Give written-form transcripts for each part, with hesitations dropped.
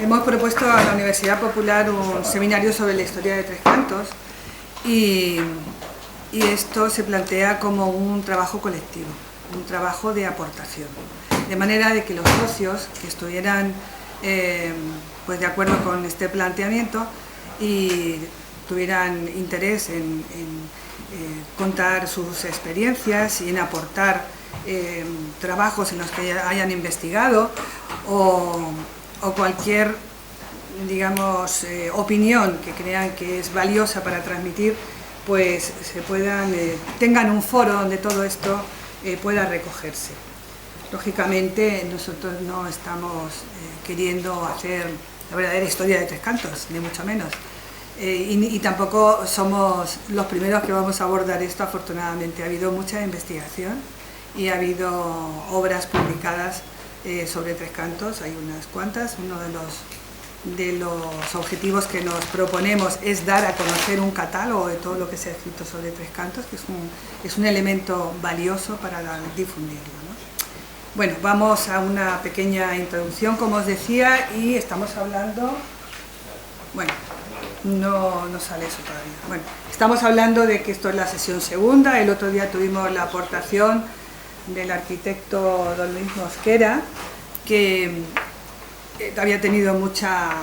Hemos propuesto a la Universidad Popular un seminario sobre la historia de Tres Cantos y esto se plantea como un trabajo colectivo, un trabajo de aportación, de manera de que los socios que estuvieran pues de acuerdo con este planteamiento y tuvieran interés en contar sus experiencias y en aportar trabajos en los que hayan investigado o cualquier, digamos, opinión que crean que es valiosa para transmitir, pues tengan un foro donde todo esto pueda recogerse. Lógicamente nosotros no estamos queriendo hacer la verdadera historia de Tres Cantos, ni mucho menos. Y tampoco somos los primeros que vamos a abordar esto. Afortunadamente ha habido mucha investigación y ha habido obras publicadas sobre Tres Cantos, hay unas cuantas. Uno de los objetivos que nos proponemos es dar a conocer un catálogo de todo lo que se ha escrito sobre Tres Cantos, que es un elemento valioso para difundirlo, ¿no? Bueno, vamos a una pequeña introducción, como os decía, y estamos hablando... Bueno, no sale eso todavía. Bueno, estamos hablando de que esto es la sesión segunda. El otro día tuvimos la aportación del arquitecto don Luis Mosquera, que había tenido mucha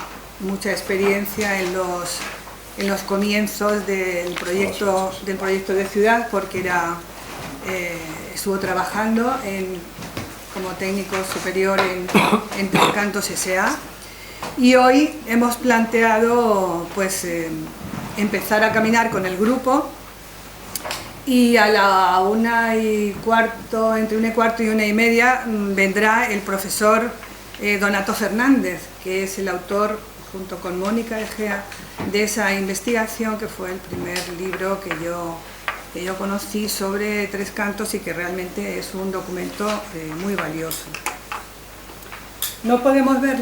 experiencia en los comienzos del proyecto de ciudad, porque estuvo trabajando como técnico superior en Tres Cantos S.A. Y hoy hemos planteado pues empezar a caminar con el grupo, y a la 1:15, entre 1:15 y 1:30, vendrá el profesor Donato Fernández, que es el autor, junto con Mónica Egea, de esa investigación, que fue el primer libro que yo conocí sobre Tres Cantos y que realmente es un documento muy valioso. No podemos ver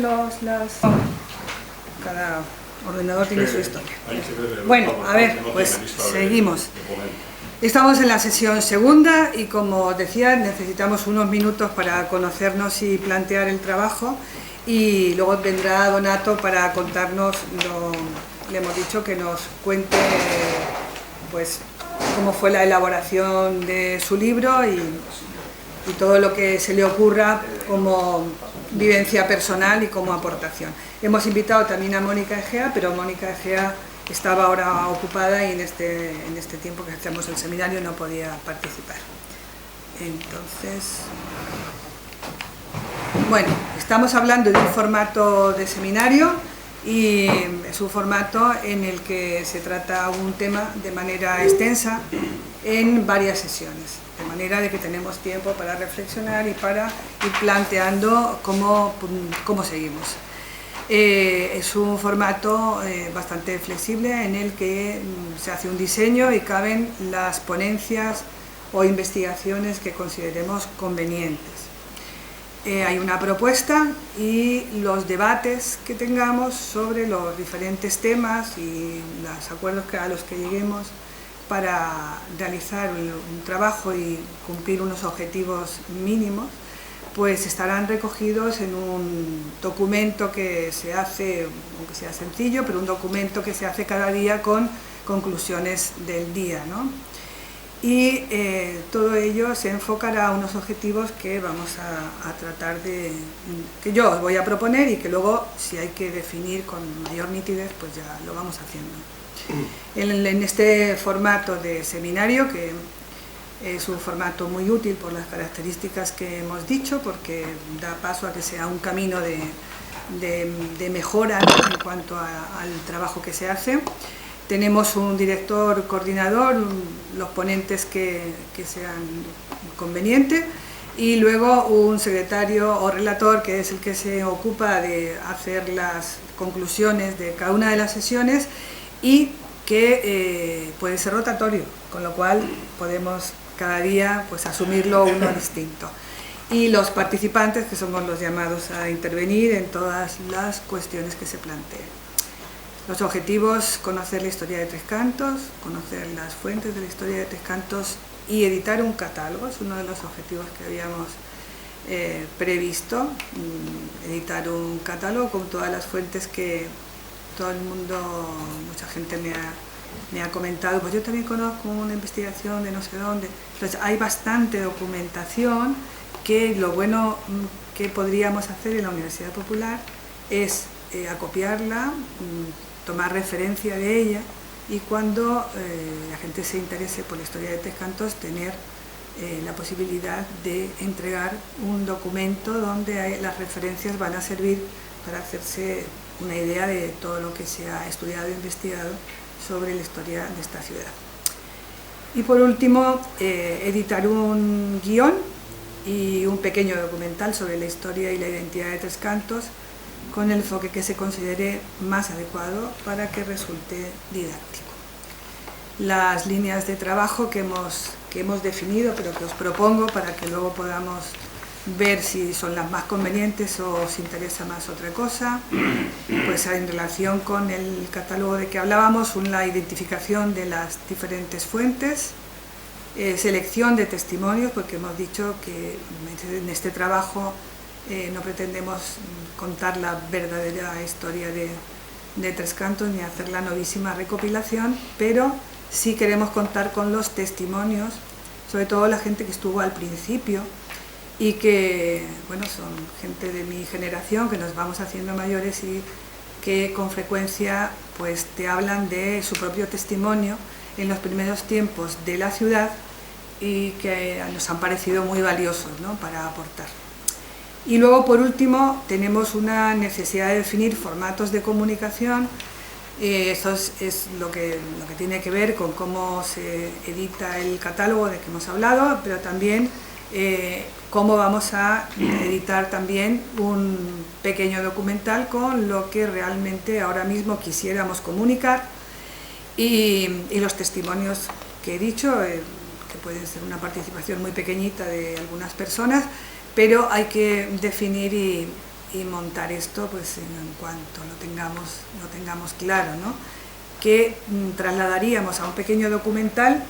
cada ordenador tiene su historia. Bueno, a ver, pues seguimos. Estamos en la sesión segunda y, como decía, necesitamos unos minutos para conocernos y plantear el trabajo, y luego vendrá Donato para contarnos, le hemos dicho que nos cuente pues cómo fue la elaboración de su libro y todo lo que se le ocurra como vivencia personal y como aportación. Hemos invitado también a Mónica Egea, pero Mónica Egea estaba ahora ocupada y en este tiempo que hacemos el seminario no podía participar. Entonces, bueno, estamos hablando de un formato de seminario, y es un formato en el que se trata un tema de manera extensa en varias sesiones, de manera de que tenemos tiempo para reflexionar y para ir planteando cómo seguimos. Es un formato bastante flexible, en el que se hace un diseño y caben las ponencias o investigaciones que consideremos convenientes. Hay una propuesta y los debates que tengamos sobre los diferentes temas y los acuerdos a los que lleguemos para realizar un trabajo y cumplir unos objetivos mínimos, pues estarán recogidos en un documento que se hace, aunque sea sencillo, pero un documento que se hace cada día con conclusiones del día, ¿no? Y todo ello se enfocará a unos objetivos que vamos a tratar que yo os voy a proponer, y que luego, si hay que definir con mayor nitidez, pues ya lo vamos haciendo. En este formato de seminario, que es un formato muy útil por las características que hemos dicho, porque da paso a que sea un camino de mejora en cuanto al trabajo que se hace. Tenemos un director coordinador, los ponentes que sean convenientes, y luego un secretario o relator, que es el que se ocupa de hacer las conclusiones de cada una de las sesiones, y que puede ser rotatorio, con lo cual podemos cada día pues asumirlo uno distinto. Y los participantes, que somos los llamados a intervenir en todas las cuestiones que se planteen. Los objetivos: conocer la historia de Tres Cantos, conocer las fuentes de la historia de Tres Cantos y editar un catálogo. Es uno de los objetivos que habíamos previsto editar un catálogo con todas las fuentes que todo el mundo, mucha gente me ha comentado, pues yo también conozco una investigación de no sé dónde. Entonces hay bastante documentación que lo bueno que podríamos hacer en la Universidad Popular es acopiarla, tomar referencia de ella y cuando la gente se interese por la historia de Tres Cantos tener la posibilidad de entregar un documento donde las referencias van a servir para hacerse una idea de todo lo que se ha estudiado e investigado sobre la historia de esta ciudad. Y por último, editar un guión y un pequeño documental sobre la historia y la identidad de Tres Cantos con el enfoque que se considere más adecuado para que resulte didáctico. Las líneas de trabajo que hemos definido, pero que os propongo para que luego podamos ver si son las más convenientes o os interesa más otra cosa, pues en relación con el catálogo de que hablábamos, la identificación de las diferentes fuentes, selección de testimonios, porque hemos dicho que en este trabajo no pretendemos contar la verdadera historia de Tres Cantos ni hacer la novísima recopilación, pero sí queremos contar con los testimonios, sobre todo la gente que estuvo al principio y que, bueno, son gente de mi generación, que nos vamos haciendo mayores y que con frecuencia pues te hablan de su propio testimonio en los primeros tiempos de la ciudad y que nos han parecido muy valiosos, ¿no?, para aportar. Y luego, por último, tenemos una necesidad de definir formatos de comunicación. Eso es lo que tiene que ver con cómo se edita el catálogo de que hemos hablado, pero también cómo vamos a editar también un pequeño documental con lo que realmente ahora mismo quisiéramos comunicar y los testimonios que he dicho, que pueden ser una participación muy pequeñita de algunas personas, pero hay que definir y montar esto pues en cuanto lo tengamos claro, ¿no?, que trasladaríamos a un pequeño documental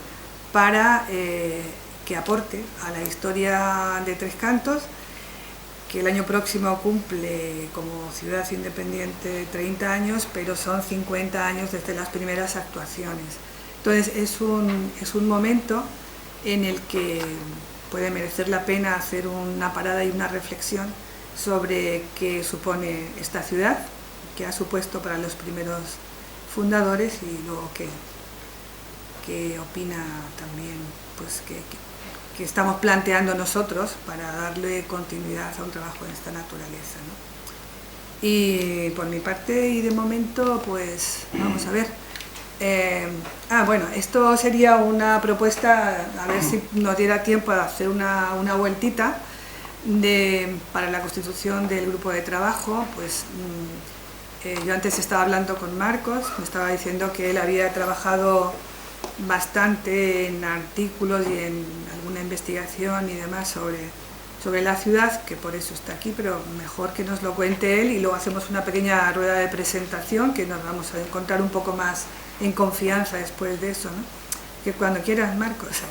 para que aporte a la historia de Tres Cantos, que el año próximo cumple como ciudad independiente 30 años, pero son 50 años desde las primeras actuaciones. Entonces es un momento en el que puede merecer la pena hacer una parada y una reflexión sobre qué supone esta ciudad, qué ha supuesto para los primeros fundadores y luego qué opina también, pues que estamos planteando nosotros para darle continuidad a un trabajo de esta naturaleza, ¿no? Y por mi parte y de momento, pues vamos a ver. Bueno, esto sería una propuesta, a ver si nos diera tiempo a hacer una vueltita para la constitución del grupo de trabajo. Pues yo antes estaba hablando con Marcos, me estaba diciendo que él había trabajado bastante en artículos y en alguna investigación y demás sobre la ciudad, que por eso está aquí, pero mejor que nos lo cuente él y luego hacemos una pequeña rueda de presentación que nos vamos a encontrar un poco más en confianza después de eso, ¿no? Que cuando quieras, Marcos.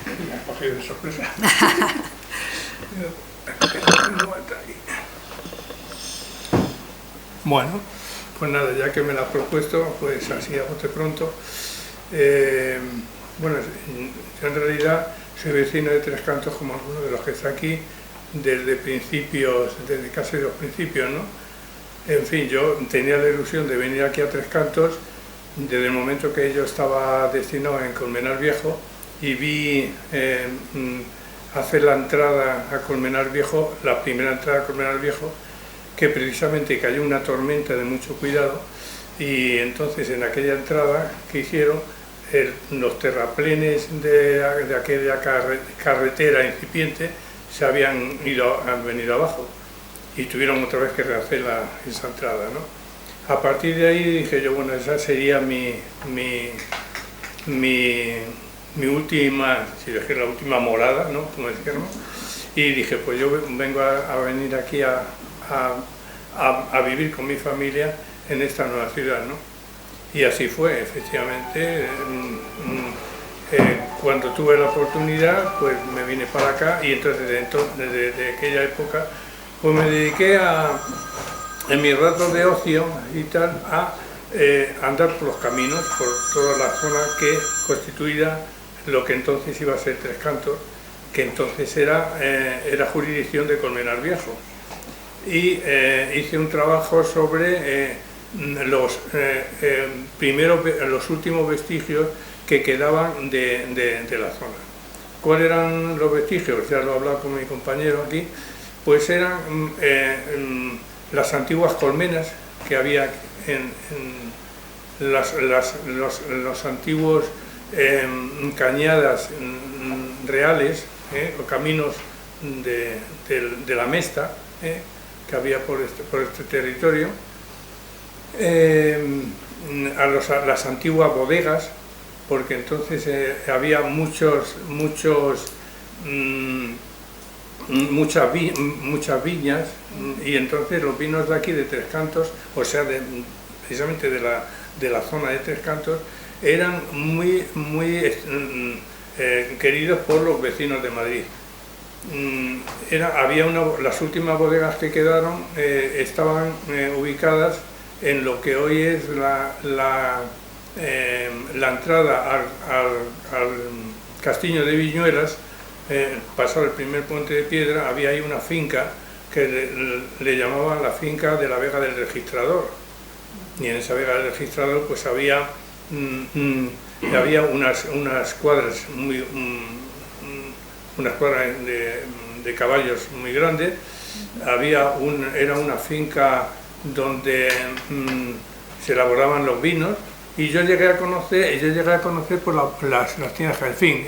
Me ha cogido de sorpresa. Bueno, pues nada, ya que me la has propuesto, pues así a bote pronto. Bueno, yo en realidad soy vecino de Tres Cantos, como alguno de los que está aquí, desde casi los principios, ¿no? En fin, yo tenía la ilusión de venir aquí a Tres Cantos desde el momento que yo estaba destinado en Colmenar Viejo y vi hacer la entrada a Colmenar Viejo, la primera entrada a Colmenar Viejo, que precisamente cayó una tormenta de mucho cuidado y entonces en aquella entrada que hicieron, los terraplenes de aquella carretera incipiente han venido abajo y tuvieron otra vez que rehacer esa entrada, ¿no? A partir de ahí dije yo, bueno, esa sería mi última, si dejé la última morada, ¿no?, como decirlo, y dije, pues yo vengo a venir aquí a vivir con mi familia en esta nueva ciudad, ¿no? Y así fue, efectivamente. cuando tuve la oportunidad, pues me vine para acá y entonces desde aquella época pues me dediqué en mis ratos de ocio y tal a andar por los caminos, por toda la zona que constituía lo que entonces iba a ser Tres Cantos, que entonces era jurisdicción de Colmenar Viejo. Y hice un trabajo sobre los últimos vestigios que quedaban de la zona. ¿Cuáles eran los vestigios? Ya lo he hablado con mi compañero aquí. Pues eran las antiguas colmenas que había en los antiguos cañadas reales, o caminos de la Mesta, que había por este territorio, las antiguas bodegas, porque entonces había muchas viñas, y entonces los vinos de aquí de Tres Cantos, o sea, precisamente de la zona de Tres Cantos, eran muy queridos por los vecinos de Madrid. Las últimas bodegas que quedaron estaban ubicadas en lo que hoy es la entrada al Castillo de Viñuelas. Pasado el primer puente de piedra, había ahí una finca que le llamaban la finca de la Vega del Registrador, y en esa Vega del Registrador pues había unas cuadras de caballos muy grandes. Era una finca donde se elaboraban los vinos, y yo llegué a conocer por las tiendas, en fin,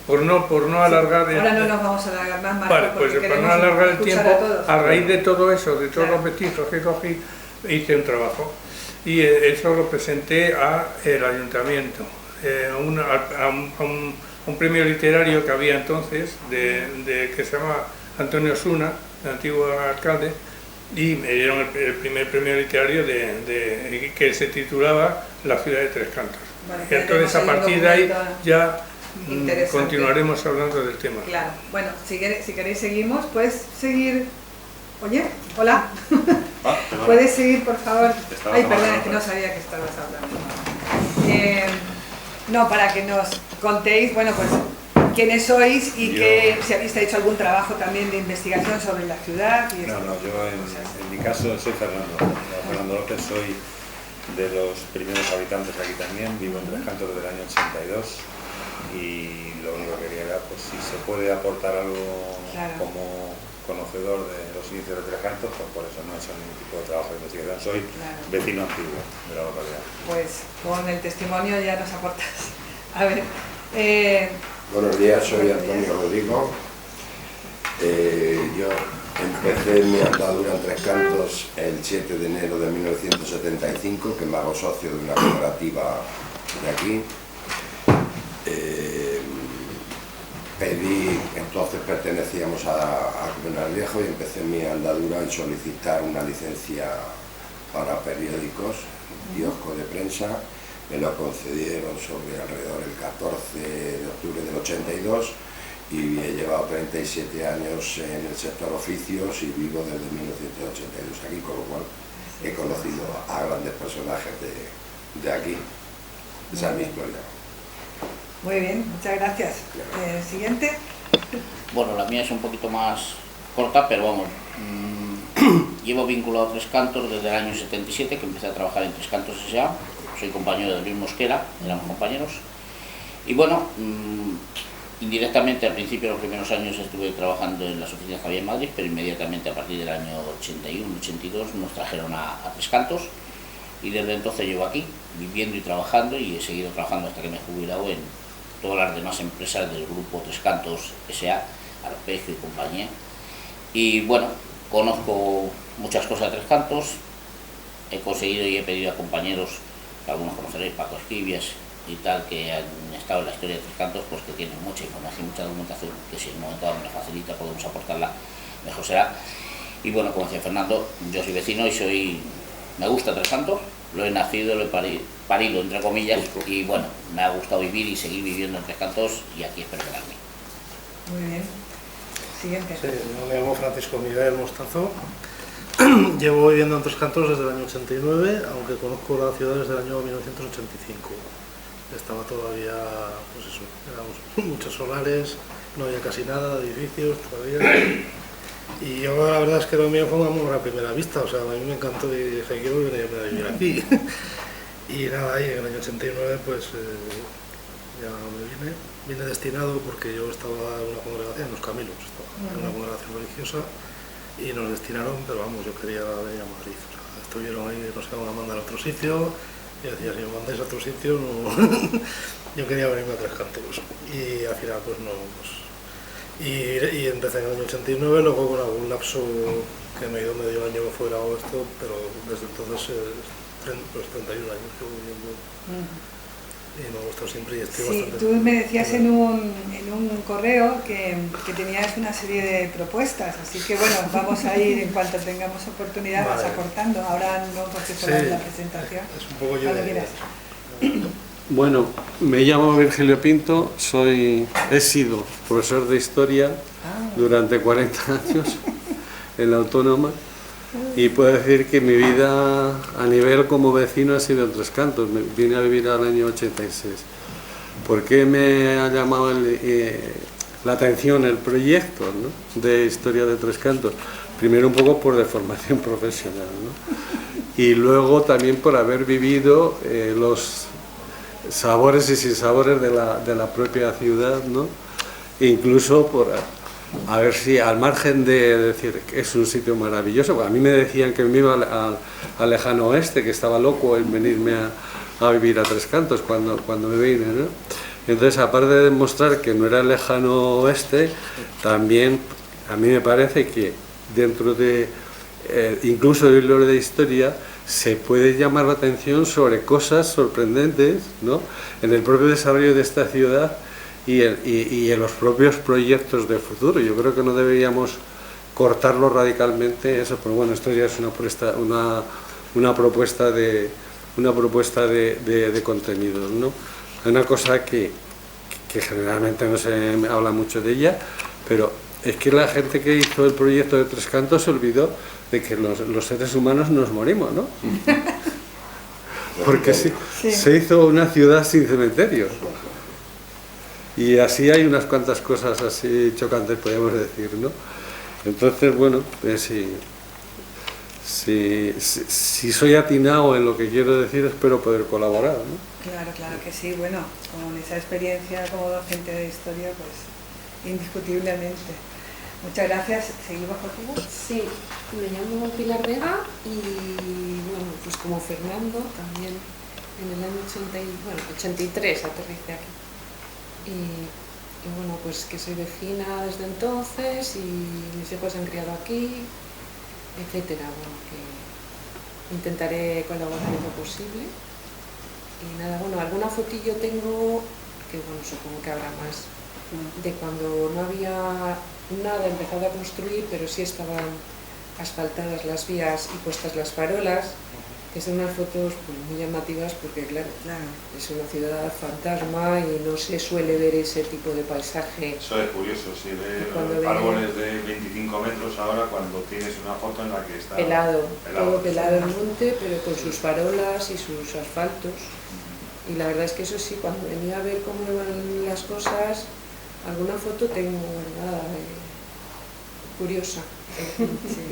por no alargar... Ahora no nos vamos a alargar más. Vale, pues para no alargar el tiempo, a raíz de todo eso, de todos los vestigios que cogí, hice un trabajo. Y eso lo presenté al ayuntamiento, a un premio literario que había entonces, que se llama Antonio Osuna, el antiguo alcalde, y me dieron el primer premio literario que se titulaba La ciudad de Tres Cantos. Vale, y entonces a partir de ahí ya continuaremos hablando del tema. Claro, bueno, si queréis seguimos, puedes seguir. Oye, hola. ¿Puedes seguir, por favor? Ay, perdón, es que no sabía que estabas hablando. No, para que nos contéis, bueno, pues quiénes sois y si habéis hecho algún trabajo también de investigación sobre la ciudad. Y yo en mi caso soy Fernando López, soy de los primeros habitantes aquí también, vivo en Tres Cantos desde el año 82, y lo único que quería era pues si se puede aportar algo como conocedor de los inicios de Tres Cantos, pues por eso no he hecho ningún tipo de trabajo de investigación, soy vecino antiguo de la localidad. Pues con el testimonio ya nos aportas. A ver. Buenos días, soy Antonio Rodrigo. Yo empecé mi andadura en Tres Cantos el 7 de enero de 1975, que me hago socio de una cooperativa de aquí. Entonces pertenecíamos a Colmenar Viejo, y empecé mi andadura en solicitar una licencia para periódicos, kiosco de prensa. Me lo concedieron sobre alrededor del 14 de octubre del 82, y he llevado 37 años en el sector oficios y vivo desde 1982 aquí, con lo cual he conocido a grandes personajes de aquí. Esa es mi historia. Muy bien, muchas gracias. Siguiente. Bueno, la mía es un poquito más corta, pero vamos, llevo vinculado a Tres Cantos desde el año 77, que empecé a trabajar en Tres Cantos S.A. Soy compañero de Luis Mosquera, éramos compañeros. Y bueno, indirectamente al principio, los primeros años, estuve trabajando en las oficinas que había en Madrid, pero inmediatamente a partir del año 81-82 nos trajeron a Tres Cantos, y desde entonces llevo aquí, viviendo y trabajando, y he seguido trabajando hasta que me he jubilado en todas las demás empresas del grupo Tres Cantos S.A., Arpegio y compañía. Y bueno, conozco muchas cosas de Tres Cantos, he conseguido y he pedido a compañeros, que algunos conoceréis, Paco Esquivias y tal, que han estado en la historia de Tres Cantos, pues que tienen mucha información, mucha documentación, que si en un momento dado me facilita, podemos aportarla, mejor será. Y bueno, como decía Fernando, yo soy vecino y me gusta Tres Cantos, lo he nacido, lo he parido entre comillas, y bueno, me ha gustado vivir y seguir viviendo en Tres Cantos, y aquí espero quedarme. Muy bien. Siguiente. Sí, yo me llamo Francisco Miguel Mostazo. Llevo viviendo en Tres Cantos desde el año 89, aunque conozco la ciudad desde el año 1985. Estaba todavía, pues eso, éramos muchos solares, no había casi nada de edificios todavía. Y yo la verdad es que lo mío fue un amor a primera vista, o sea, a mí me encantó y dije, quiero venir a vivir aquí. Y nada, y en el año 89 pues ya me vine destinado porque yo estaba en una congregación, en Los Caminos, estaba en una congregación religiosa, y nos destinaron, pero vamos, yo quería venir a Madrid. O sea, estuvieron ahí, nos iban a mandar a otro sitio, y decía, si me mandáis a otro sitio, no... yo quería venirme a Tres Cantos. Y al final, pues no... Pues... Y empecé en el año 89, luego con algún lapso que me he ido medio año fuera o esto, pero desde entonces, pues 31 años llevo viviendo. Y me ha gustado siempre y estoy bastante... Tú me decías en un correo que tenías una serie de propuestas, así que bueno, vamos a ir en cuanto tengamos oportunidad, vas aportando. Ahora no, porque por la presentación. Es un poco yo de... Bueno, me llamo Virgilio Pinto, he sido profesor de historia durante 40 años en la Autónoma, y puedo decir que mi vida a nivel como vecino ha sido en Tres Cantos. Me vine a vivir al año 86. ¿Por qué me ha llamado la atención el proyecto, ¿no?, de historia de Tres Cantos? Primero un poco por deformación profesional, ¿no?, y luego también por haber vivido los sabores y sinsabores de la propia ciudad, ¿no?, incluso por a ver si al margen de decir que es un sitio maravilloso. A mí me decían que me iba al lejano oeste, que estaba loco en venirme a vivir a Tres Cantos cuando me vine, ¿no? Entonces, aparte de demostrar que no era el lejano oeste, también a mí me parece que dentro de incluso del libro de historia se puede llamar la atención sobre cosas sorprendentes, ¿no?, en el propio desarrollo de esta ciudad y en los propios proyectos de futuro. Yo creo que no deberíamos cortarlo radicalmente eso, pero bueno, esto ya es una propuesta de contenidos, ¿no? Hay una cosa que generalmente no se habla mucho de ella, pero es que la gente que hizo el proyecto de Tres Cantos se olvidó de que los seres humanos nos morimos, ¿no? Porque sí, se hizo una ciudad sin cementerios. Y así hay unas cuantas cosas así chocantes, podríamos decir, ¿no? Entonces, bueno, pues si soy atinado en lo que quiero decir, espero poder colaborar, ¿no? Claro que sí. Bueno, con esa experiencia como docente de historia, pues indiscutiblemente. Muchas gracias. ¿Seguimos contigo? Sí, me llamo Pilar Vega y bueno, pues como Fernando, también en el año 83 aterricé aquí. Y bueno, pues que soy vecina desde entonces y mis hijos se han criado aquí, etcétera. Bueno, que intentaré colaborar en lo posible. Y nada, bueno, alguna fotillo tengo, que bueno, supongo que habrá más, de cuando no había nada empezado a construir, pero sí estaban asfaltadas las vías y puestas las farolas, que son unas fotos pues, muy llamativas porque claro, es una ciudad fantasma y no se suele ver ese tipo de paisaje. Eso es curioso, si ves árboles de 25 metros ahora cuando tienes una foto en la que está todo pelado en monte, pero con sus farolas y sus asfaltos. Y la verdad es que eso sí, cuando venía a ver cómo iban las cosas, alguna foto tengo guardada, curiosa. Sí.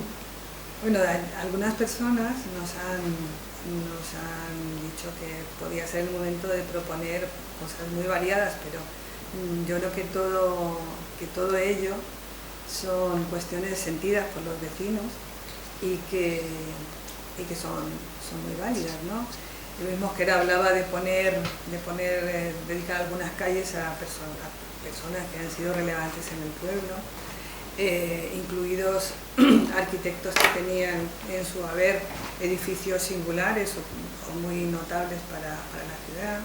Bueno, algunas personas nos han dicho que podía ser el momento de proponer cosas muy variadas, pero yo creo que todo ello son cuestiones sentidas por los vecinos y que son muy válidas, ¿no? Luis Mosquera hablaba de dedicar algunas calles a personas que han sido relevantes en el pueblo, incluidos arquitectos que tenían en su haber edificios singulares o muy notables para la ciudad.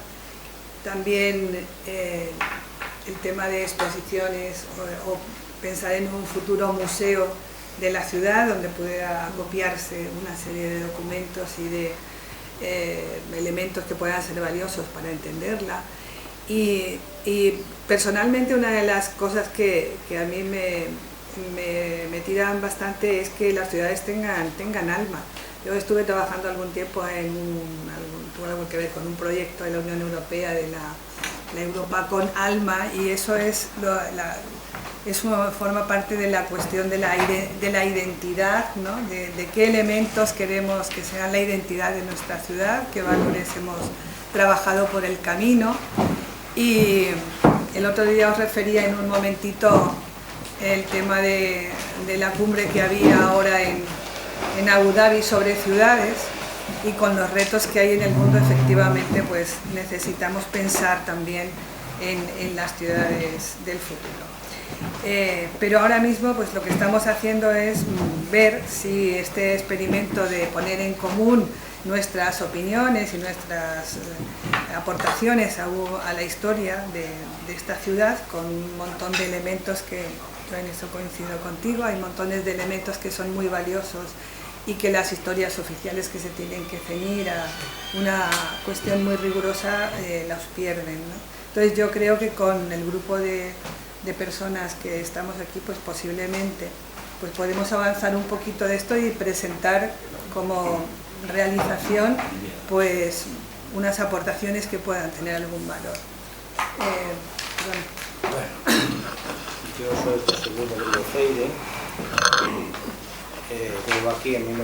También el tema de exposiciones o pensar en un futuro museo de la ciudad donde pueda copiarse una serie de documentos y de elementos que puedan ser valiosos para entenderla. Y personalmente una de las cosas que a mí me tiran bastante es que las ciudades tengan alma. Yo estuve trabajando algún tiempo tuvo algo que ver con un proyecto de la Unión Europea de la Europa con alma, y eso eso forma parte de la cuestión de la identidad, ¿no? De qué elementos queremos que sean la identidad de nuestra ciudad, qué valores hemos trabajado por el camino. Y el otro día os refería en un momentito el tema de la cumbre que había ahora en Abu Dhabi sobre ciudades, y con los retos que hay en el mundo, efectivamente pues necesitamos pensar también en las ciudades del futuro. Pero ahora mismo pues lo que estamos haciendo es ver si este experimento de poner en común nuestras opiniones y nuestras aportaciones a la historia de esta ciudad, con un montón de elementos que yo en eso coincido contigo, hay montones de elementos que son muy valiosos y que las historias oficiales que se tienen que ceñir a una cuestión muy rigurosa las pierden, ¿no? Entonces yo creo que con el grupo de personas que estamos aquí, pues posiblemente pues podemos avanzar un poquito de esto y presentar como realización pues unas aportaciones que puedan tener algún valor. Bueno, yo soy José Luis Rodríguez Feire. Llevo aquí en 1983,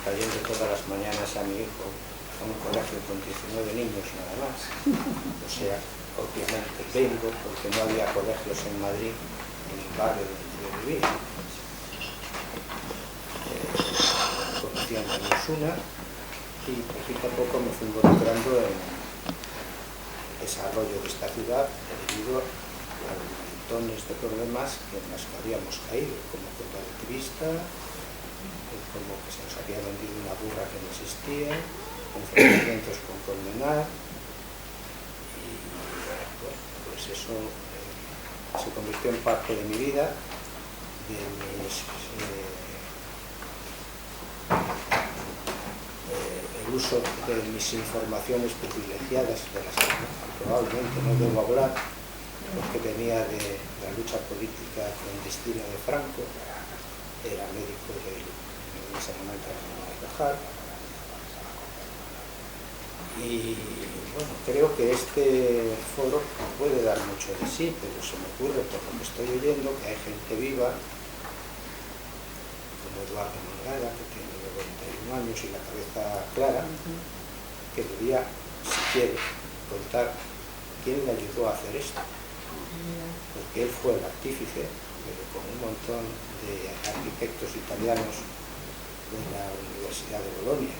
trayendo todas las mañanas a mi hijo a un colegio con 19 niños nada más. O sea, obviamente vengo porque no había colegios en Madrid, en el barrio donde yo vivía. Conocí a Osuna y poquito a poco me fui involucrando en el desarrollo de esta ciudad debido a montones de problemas en los que habíamos caído, como cooperativista, como que se nos había vendido una burra que no existía, enfrentamientos con Colmenar, y bueno, pues eso se convirtió en parte de mi vida, el uso de mis informaciones privilegiadas, de las que probablemente no debo hablar, porque venía de la lucha política clandestina de Franco, era médico en ese momento de Cajal, y bueno, creo que este foro puede dar mucho de sí, pero se me ocurre, por lo que estoy oyendo, que hay gente viva, como Eduardo Morgada, que tiene 91 años y la cabeza clara, que debía, si quiere, contar quién le ayudó a hacer esto. Porque él fue el artífice, pero con un montón de arquitectos italianos de la Universidad de Bolonia.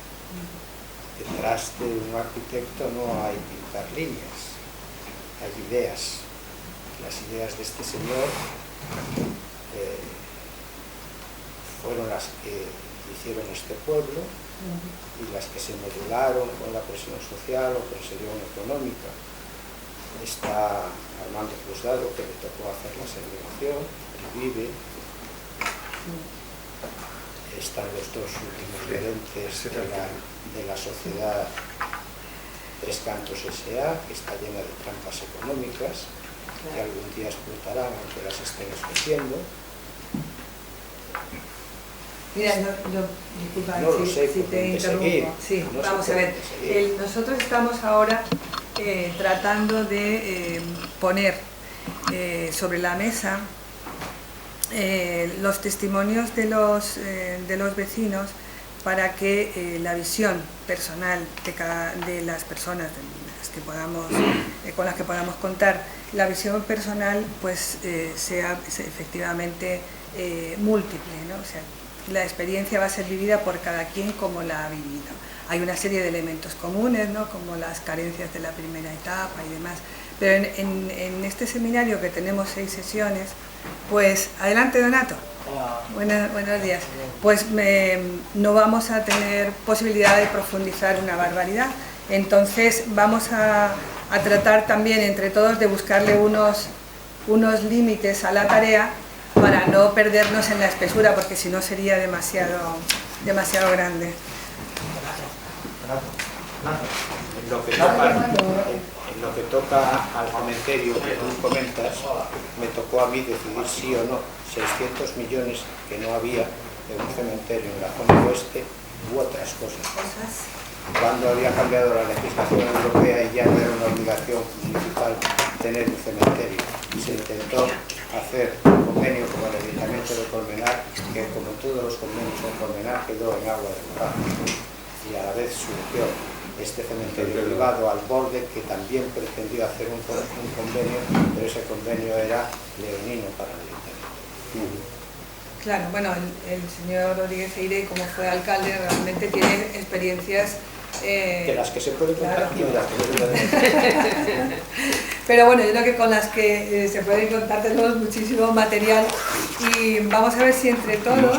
Detrás de un arquitecto no hay pintar líneas, hay ideas. Las ideas de este señor fueron las que hicieron este pueblo y las que se modularon con la presión social o presión económica. Está Armando Cruzado, que le tocó hacer la segregación, él vive. Están los dos últimos gerentes de la sociedad Tres Cantos S.A., que está llena de trampas económicas, que algún día explotarán aunque las estén escondiendo. Mira, disculpa, no lo sé, si te interrumpo. Sí, no vamos a ver. Nosotros estamos ahora tratando de poner sobre la mesa los testimonios de los vecinos, para que la visión personal de las personas con las que podamos contar, la visión personal pues sea efectivamente múltiple, ¿no? O sea, la experiencia va a ser vivida por cada quien como la ha vivido. Hay una serie de elementos comunes, ¿no? Como las carencias de la primera etapa y demás, pero en este seminario, que tenemos 6 sesiones, pues adelante, Donato. Buenos días. Pues no vamos a tener posibilidad de profundizar una barbaridad, entonces vamos a tratar también entre todos de buscarle unos límites a la tarea para no perdernos en la espesura, porque si no sería demasiado demasiado grande. En lo que toca al cementerio que tú comentas, me tocó a mí decidir sí o no. 600 millones que no había de un cementerio en la zona oeste u otras cosas. Cuando había cambiado la legislación europea y ya no era una obligación municipal tener un cementerio, se intentó hacer un convenio con el Ayuntamiento de Colmenar, que como todos los convenios en Colmenar quedó en agua de borrajo, y a la vez surgió este cementerio privado al borde, que también pretendió hacer un convenio, pero ese convenio era leonino para el Ayuntamiento. Claro, bueno, el señor Rodríguez Eire, como fue alcalde, realmente tiene experiencias... de las que se puede contar, claro, y de las que no se puede contar. Pero bueno, yo creo que con las que se pueden contar tenemos muchísimo material, y vamos a ver si entre todos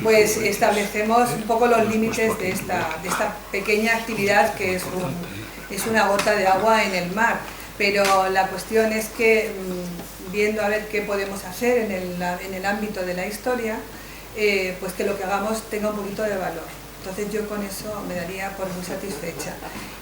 pues establecemos un poco los límites de esta pequeña actividad que es una gota de agua en el mar. Pero la cuestión es que, viendo a ver qué podemos hacer en el ámbito de la historia, pues que lo que hagamos tenga un poquito de valor. Entonces yo con eso me daría por muy satisfecha.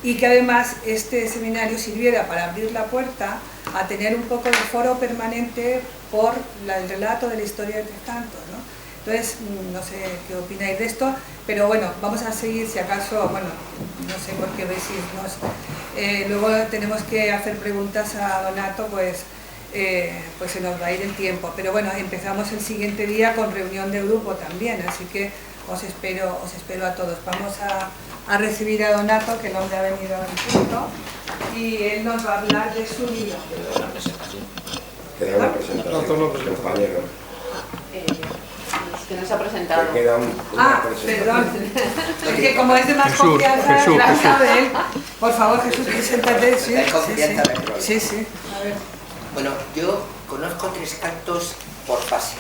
Y que además este seminario sirviera para abrir la puerta a tener un poco de foro permanente por el relato de la historia de Tres Cantos, ¿no? Entonces, no sé qué opináis de esto, pero bueno, vamos a seguir si acaso, bueno, no sé por qué veis, luego tenemos que hacer preguntas a Donato, pues se nos va a ir el tiempo. Pero bueno, empezamos el siguiente día con reunión de grupo también, así que os espero a todos. Vamos a recibir a Donato, que el hombre ha venido al punto, y él nos va a hablar de su libro. Queda una presentación, compañero. Que no se ha presentado. Te queda una presentación. Perdón. Es que como es de más confianza, gracias de él. Por favor, Jesús, preséntate. Sí, sí. A ver. Bueno, yo conozco Tres Cantos por fases.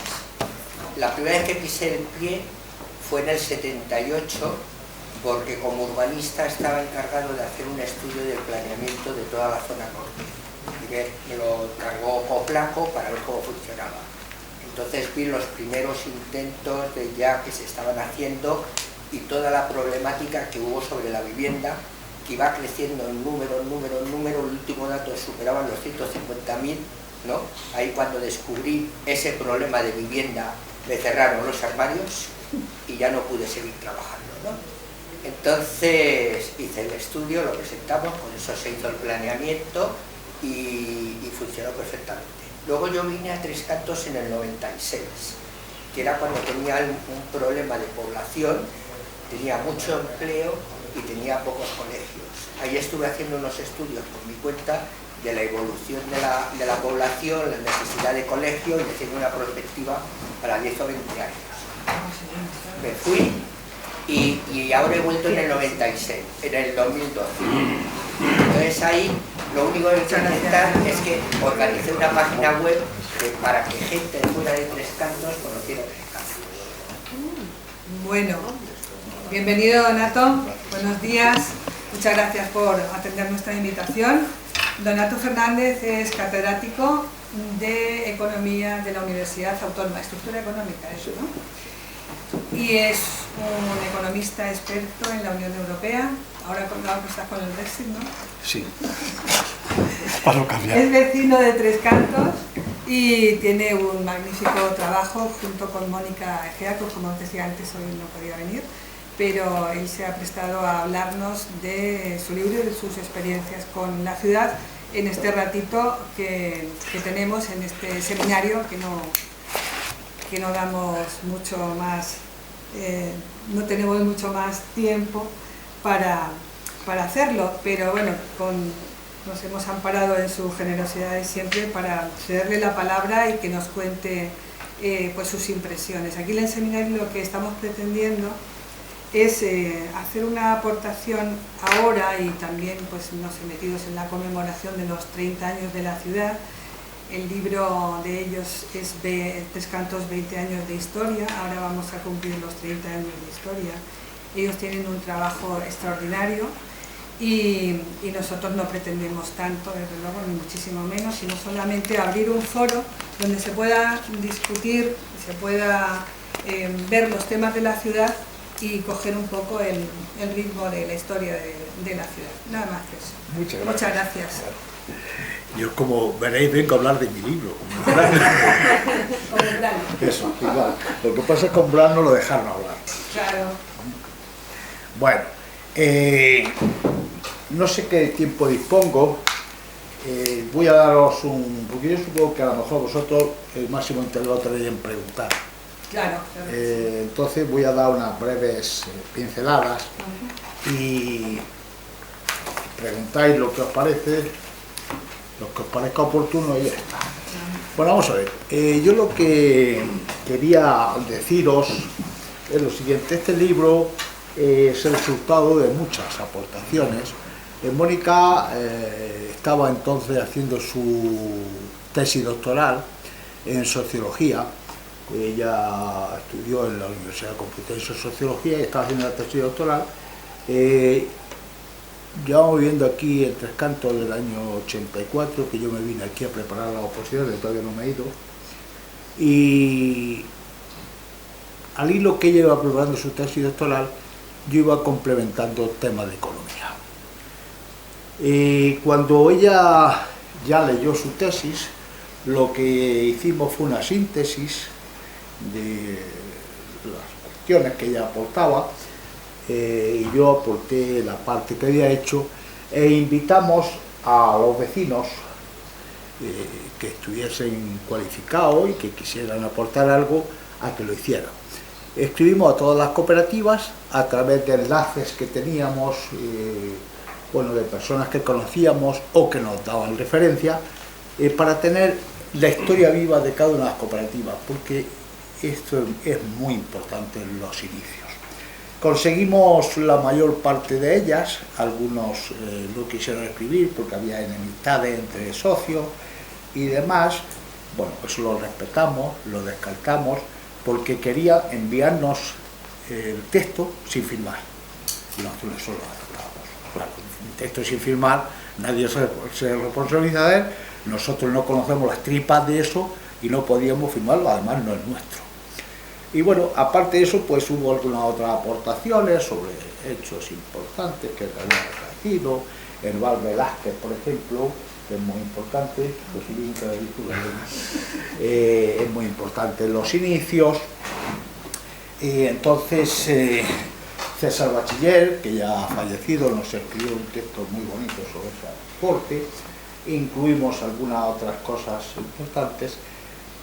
La primera vez que pisé el pie fue en el 78, porque como urbanista estaba encargado de hacer un estudio del planeamiento de toda la zona norte. Así que me lo encargó Coplaco para ver cómo funcionaba. Entonces vi los primeros intentos de ya que se estaban haciendo y toda la problemática que hubo sobre la vivienda, que iba creciendo en número, el último dato superaban los 150.000, ¿no? Ahí cuando descubrí ese problema de vivienda me cerraron los armarios y ya no pude seguir trabajando, ¿no? Entonces hice el estudio, lo presentamos, con eso se hizo el planeamiento y funcionó perfectamente. Luego yo vine a Tres Cantos en el 96, que era cuando tenía un problema de población, tenía mucho empleo y tenía pocos colegios. Ahí estuve haciendo unos estudios por mi cuenta de la evolución de la población, la necesidad de colegio, y haciendo una perspectiva para 10 o 20 años. Me fui y ahora he vuelto en el 96, en el 2012. Entonces ahí lo único que he hecho es que organicé una página web para que gente fuera de Tres Cantos conociera Tres Cantos. Bueno, bienvenido Donato, buenos días, muchas gracias por atender nuestra invitación. Donato Fernández es catedrático de Economía de la Universidad Autónoma, Estructura Económica, eso, ¿no? Y es un economista experto en la Unión Europea. Ahora estás con el Brexit, ¿no? Sí. Para no cambiar. Es vecino de Tres Cantos y tiene un magnífico trabajo junto con Mónica Egea, que como os decía antes, hoy no podía venir, pero él se ha prestado a hablarnos de su libro y de sus experiencias con la ciudad en este ratito que tenemos en este seminario, que no damos mucho más, no tenemos mucho más tiempo para hacerlo, pero bueno, nos hemos amparado en su generosidad de siempre para cederle la palabra y que nos cuente pues sus impresiones. Aquí en el seminario lo que estamos pretendiendo es hacer una aportación ahora y también pues no sé, metidos en la conmemoración de los 30 años de la ciudad. El libro de ellos es Tres Cantos, 20 años de historia. Ahora vamos a cumplir los 30 años de historia. Ellos tienen un trabajo extraordinario y nosotros no pretendemos tanto, desde luego, ni muchísimo menos, sino solamente abrir un foro donde se pueda discutir, se pueda ver los temas de la ciudad y coger un poco el ritmo de la historia de la ciudad. Nada más que eso. Muchas gracias. Muchas gracias. Yo, como veréis, vengo a hablar de mi libro. Eso, igual. Lo que pasa es que con Blas no lo dejaron hablar. Claro. Bueno, no sé qué tiempo dispongo. Voy a daros porque yo supongo que a lo mejor vosotros el máximo intervalo tenéis en preguntar. Claro, claro. Entonces voy a dar unas breves pinceladas y preguntáis lo que os parece, lo que os parezca oportuno y ya está. Bueno, vamos a ver. Yo lo que quería deciros es lo siguiente. Este libro es el resultado de muchas aportaciones. Mónica estaba entonces haciendo su tesis doctoral en sociología. Ella estudió en la Universidad Complutense Sociología y estaba haciendo la tesis doctoral. Llevamos viviendo aquí en Tres Cantos del año 84, que yo me vine aquí a preparar la oposición, que todavía no me he ido. Y al hilo que ella iba preparando su tesis doctoral, yo iba complementando temas de economía. Cuando ella ya leyó su tesis, lo que hicimos fue una síntesis de las cuestiones que ella aportaba, y yo aporté la parte que había hecho, e invitamos a los vecinos que estuviesen cualificados y que quisieran aportar algo a que lo hicieran. Escribimos a todas las cooperativas a través de enlaces que teníamos, bueno, de personas que conocíamos o que nos daban referencia, para tener la historia viva de cada una de las cooperativas, porque esto es muy importante en los inicios. Conseguimos la mayor parte de ellas, algunos no quisieron escribir porque había enemistades entre socios y demás. Bueno, pues lo respetamos, lo descartamos, porque quería enviarnos el texto sin firmar. Y nosotros eso lo aceptamos. Claro, un texto sin firmar, nadie se responsabiliza de él, nosotros no conocemos las tripas de eso y no podíamos firmarlo, además no es nuestro. Y bueno, aparte de eso, pues hubo algunas otras aportaciones sobre hechos importantes que habían aparecido. Herbal Velázquez, por ejemplo, que es muy importante, es muy importante en los inicios. Entonces, César Bachiller, que ya ha fallecido, nos escribió un texto muy bonito sobre ese aporte. Incluimos algunas otras cosas importantes,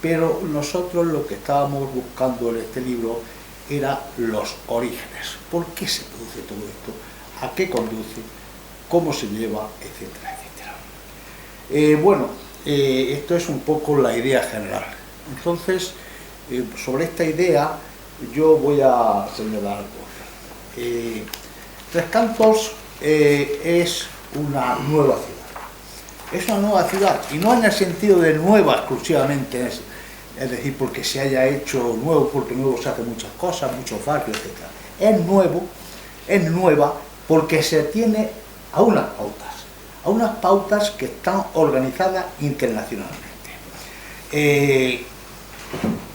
pero nosotros lo que estábamos buscando en este libro era los orígenes. ¿Por qué se produce todo esto? ¿A qué conduce? ¿Cómo se lleva? Etcétera, etcétera. Bueno, esto es un poco la idea general. Entonces, sobre esta idea yo voy a señalar algo. Tres Cantos es una nueva ciudad. Es una nueva ciudad, y no en el sentido de nueva exclusivamente, es decir, porque se haya hecho nuevo, porque nuevo se hacen muchas cosas, muchos barrios, etc. Es nuevo, es nueva, porque se tiene a unas pautas que están organizadas internacionalmente.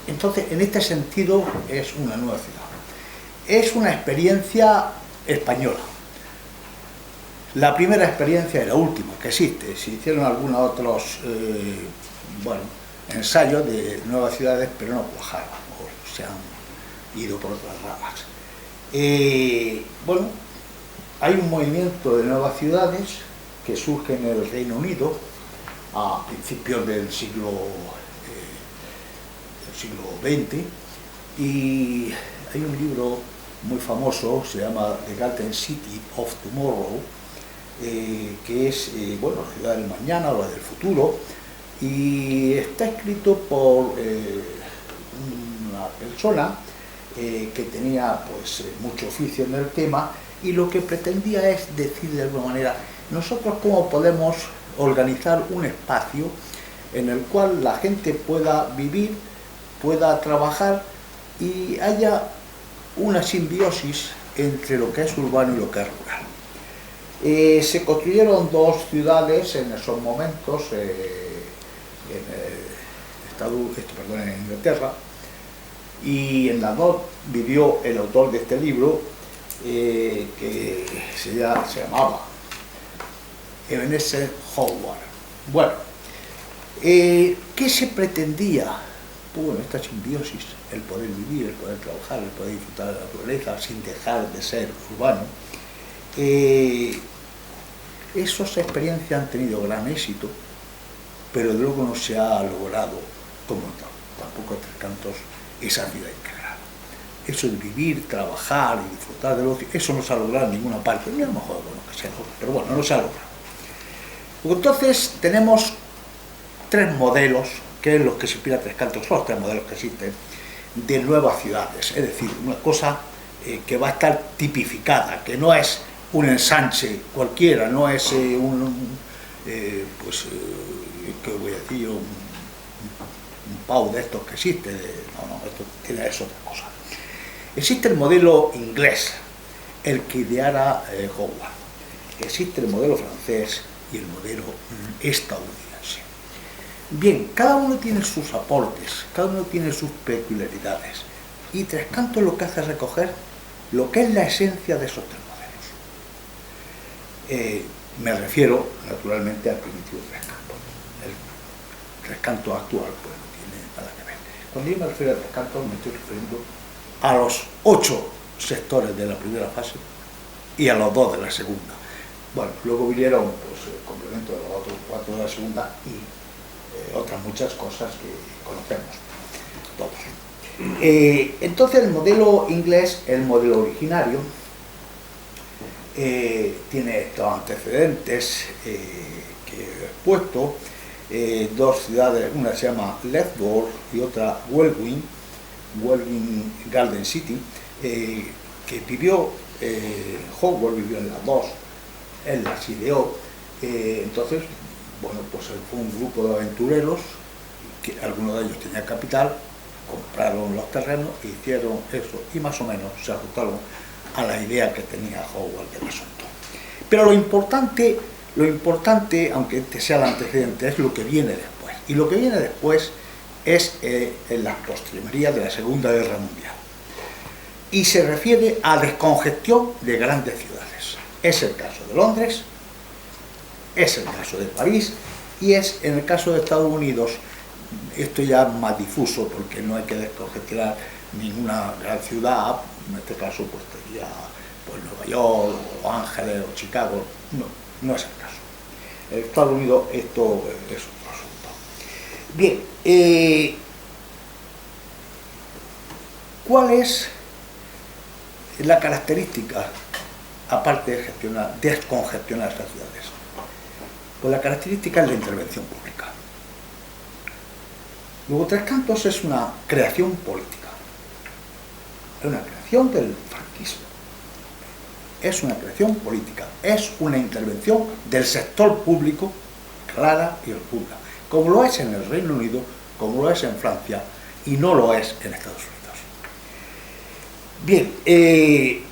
Entonces, en este sentido, es una nueva ciudad. Es una experiencia española. La primera experiencia y la última que existe. Se hicieron algunos otros ensayos de nuevas ciudades, pero no cuajaron, o se han ido por otras ramas. Bueno, hay un movimiento de nuevas ciudades que surge en el Reino Unido a principios del siglo XX, y hay un libro muy famoso, se llama The Garden City of Tomorrow, que es, bueno, la ciudad del mañana o la del futuro, y está escrito por una persona que tenía pues mucho oficio en el tema, y lo que pretendía es decir de alguna manera, nosotros cómo podemos organizar un espacio en el cual la gente pueda vivir, pueda trabajar y haya una simbiosis entre lo que es urbano y lo que es rural. Se construyeron dos ciudades en esos momentos, en Inglaterra, y en las dos vivió el autor de este libro, que se llamaba Ebenezer Howard. Bueno, ¿qué se pretendía? Pues bueno, esta simbiosis, el poder vivir, el poder trabajar, el poder disfrutar de la naturaleza sin dejar de ser urbano. Esas experiencias han tenido gran éxito, pero luego no se ha logrado, como tampoco en Tres Cantos, esa vida integrada. Eso de vivir, trabajar y disfrutar del ocio, eso no se ha logrado en ninguna parte, ni a lo mejor que se logra, pero bueno, no se ha logrado. Entonces tenemos tres modelos, que es lo que se inspira Tres Cantos, son los tres modelos que existen, de nuevas ciudades, es decir, una cosa que va a estar tipificada, que no es un ensanche cualquiera, no es ¿qué voy a decir? Un pau de estos que existe, no, esto es otra cosa. Existe el modelo inglés, el que ideara Howard, existe el modelo francés y el modelo estadounidense. Bien, cada uno tiene sus aportes, cada uno tiene sus peculiaridades, y Tres Cantos lo que hace es recoger lo que es la esencia de esos tres modelos. Me refiero naturalmente al primitivo Tres Cantos. El Tres Cantos actual pues no tiene nada que ver. Cuando yo me refiero a Tres Cantos me estoy refiriendo a los 8 sectores de la primera fase y a los 2 de la segunda. Bueno, luego vinieron pues, el complemento de los otros 4 de la segunda y otras muchas cosas que conocemos todos. Entonces el modelo inglés, el modelo originario, tiene estos antecedentes que he expuesto, dos ciudades, una se llama Ledford y otra Welwyn Garden City, que vivió, Howard vivió en las dos, él las ideó. Entonces, bueno, pues fue un grupo de aventureros, que algunos de ellos tenían capital, compraron los terrenos, hicieron eso y más o menos se ajustaron a la idea que tenía Howard del asunto. Pero lo importante, aunque este sea el antecedente, es lo que viene después. Y lo que viene después es en las postrimerías de la Segunda Guerra Mundial. Y se refiere a descongestión de grandes ciudades. Es el caso de Londres, es el caso de París y es en el caso de Estados Unidos, esto ya es más difuso porque no hay que descongestionar ninguna gran ciudad, en este caso pues sería pues, Nueva York, o Los Ángeles o Chicago, no es el caso. En Estados Unidos esto es otro asunto. Bien, ¿cuál es la característica, aparte de descongestionar estas ciudades? Pues la característica es la intervención pública. Luego Tres Cantos es una creación política, es una creación del franquismo, es una creación política, es una intervención del sector público clara y rotunda, como lo es en el Reino Unido, como lo es en Francia y no lo es en Estados Unidos. Bien, ¿qué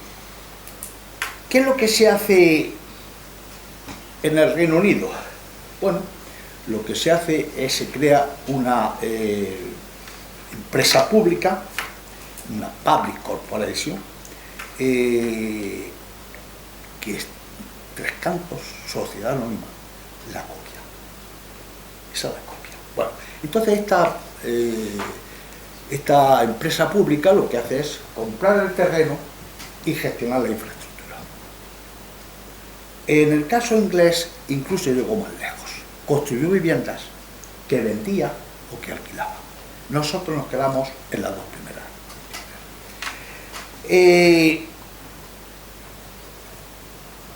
es lo que se hace en el Reino Unido? Bueno, lo que se hace es se crea una empresa pública, una public corporation, que es Tres Cantos, Sociedad Anónima, la copia. Esa es la copia. Bueno, entonces esta empresa pública lo que hace es comprar el terreno y gestionar la infraestructura. En el caso inglés, incluso llegó más lejos. Construyó viviendas que vendía o que alquilaba. Nosotros nos quedamos en las dos primeras.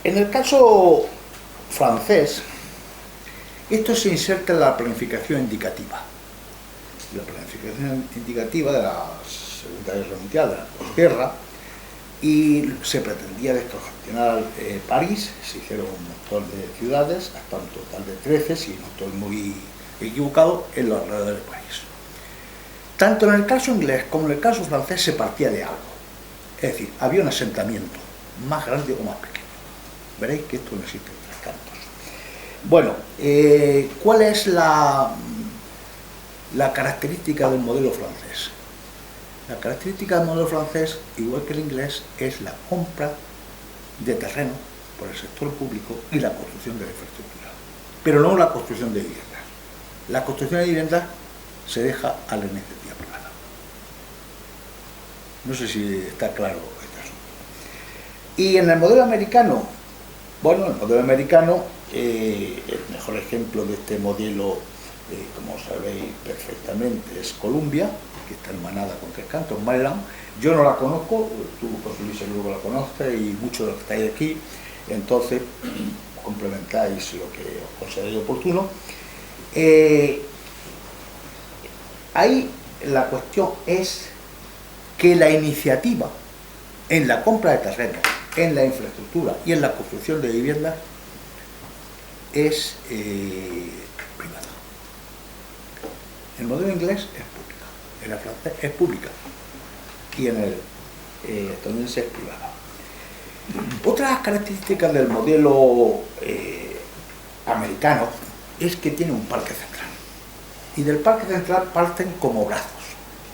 En el caso francés, esto se inserta en la planificación indicativa. La planificación indicativa de la Segunda Guerra Mundial, de la posguerra, y se pretendía descongestionar París. Se hicieron un montón de ciudades, hasta un total de 13, si no estoy muy equivocado, en los alrededores de París. Tanto en el caso inglés como en el caso francés se partía de algo, es decir, había un asentamiento, más grande o más pequeño. Veréis que esto no existe en Tres Cantos. Bueno, ¿cuál es la característica del modelo francés? La característica del modelo francés, igual que el inglés, es la compra de terreno por el sector público y la construcción de la infraestructura, pero no la construcción de viviendas. La construcción de viviendas se deja a la iniciativa privada. No sé si está claro este asunto. Y en el modelo americano, bueno, el modelo americano, el mejor ejemplo de este modelo, como sabéis perfectamente, es Columbia, que está hermanada con Tres Cantos, Maryland. Yo no la conozco, tú, José Luis, seguro que la conoces, y muchos de los que estáis aquí, entonces complementáis lo que os consideréis oportuno. Ahí la cuestión es que la iniciativa en la compra de terrenos, en la infraestructura y en la construcción de viviendas es privada. El modelo inglés es pública, en el francés es pública y en el estadounidense es privada. Otras características del modelo americano es que tiene un parque central, y del parque central parten como brazos.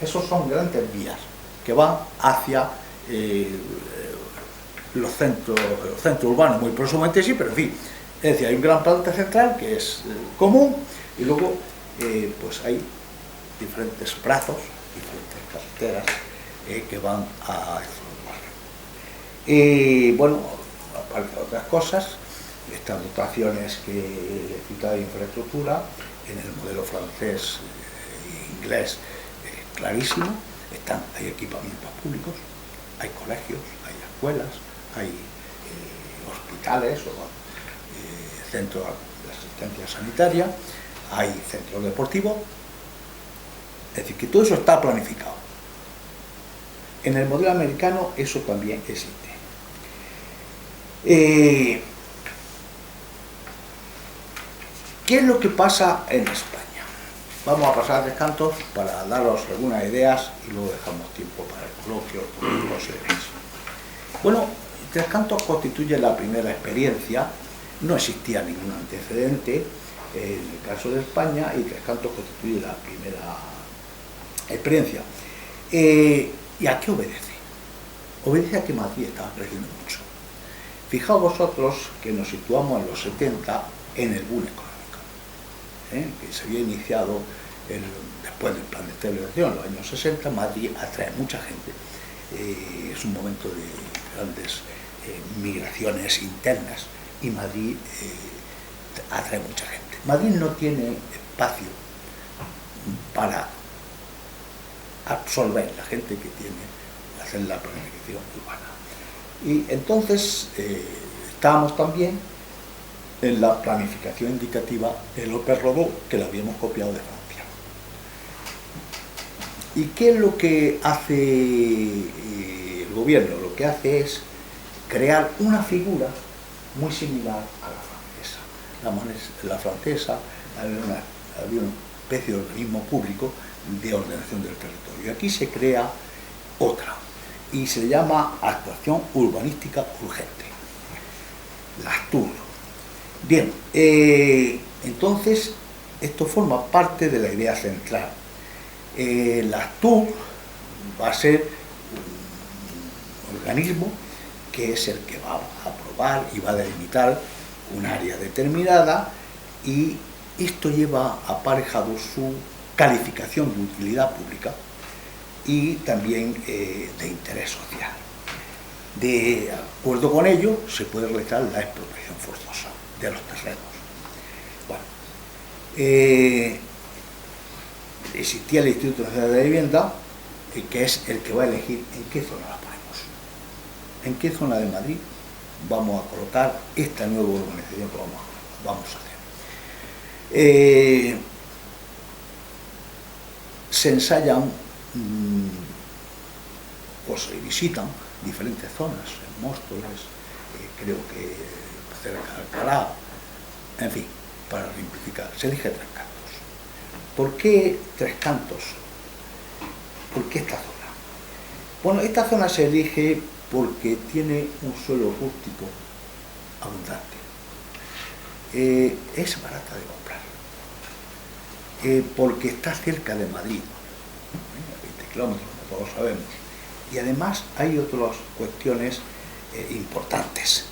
Esos son grandes vías que van hacia los centros urbanos, muy próximamente sí, pero en fin, es decir, hay un gran parque central que es común, y luego pues hay diferentes brazos, diferentes carreteras que van a esos barrios. Bueno, aparte de otras cosas, estas dotaciones que he citado de infraestructura, en el modelo francés e inglés clarísimo, hay equipamientos públicos, hay colegios, hay escuelas, hay hospitales o centros de asistencia sanitaria, hay centros deportivos, es decir, que todo eso está planificado. En el modelo americano eso también existe. ¿Qué es lo que pasa en España? Vamos a pasar a Tres Cantos para daros algunas ideas y luego dejamos tiempo para el coloquio, los eventos. Bueno, Tres Cantos constituye la primera experiencia, no existía ningún antecedente en el caso de España, y Tres Cantos constituye la primera experiencia. ¿Y a qué obedece? Obedece a que Madrid estaba creciendo mucho. Fijaos vosotros que nos situamos en los 70 en el boom económico, que se había iniciado después del plan de estabilización en los años 60. Madrid atrae mucha gente, es un momento de grandes migraciones internas, y Madrid atrae mucha gente. Madrid no tiene espacio para absorber la gente que tiene, hacer la planificación urbana. Y entonces estábamos también en la planificación indicativa de López Rodó, que la habíamos copiado de Francia. ¿Y qué es lo que hace el gobierno? Lo que hace es crear una figura muy similar a la francesa. La francesa había una especie de organismo público de ordenación del territorio. Y aquí se crea otra, y se llama Actuación Urbanística Urgente, la ASTUR. Bien, entonces esto forma parte de la idea central. La ASTUR va a ser un organismo que es el que va a aprobar y va a delimitar un área determinada, y esto lleva aparejado su calificación de utilidad pública y también de interés social. De acuerdo con ello, se puede realizar la expropiación forzosa de los terrenos. Bueno, existía el Instituto Nacional de Vivienda, que es el que va a elegir en qué zona la ponemos, en qué zona de Madrid vamos a colocar esta nueva urbanización que vamos a hacer. Se ensayan o se visitan diferentes zonas, en Móstoles, creo que cerca de Alcalá, en fin, para simplificar, se elige Tres Cantos. ¿Por qué Tres Cantos? ¿Por qué esta zona? Bueno, esta zona se elige porque tiene un suelo rústico abundante, es barata de comprar, porque está cerca de Madrid, a 20 kilómetros de todos sabemos. Y además hay otras cuestiones importantes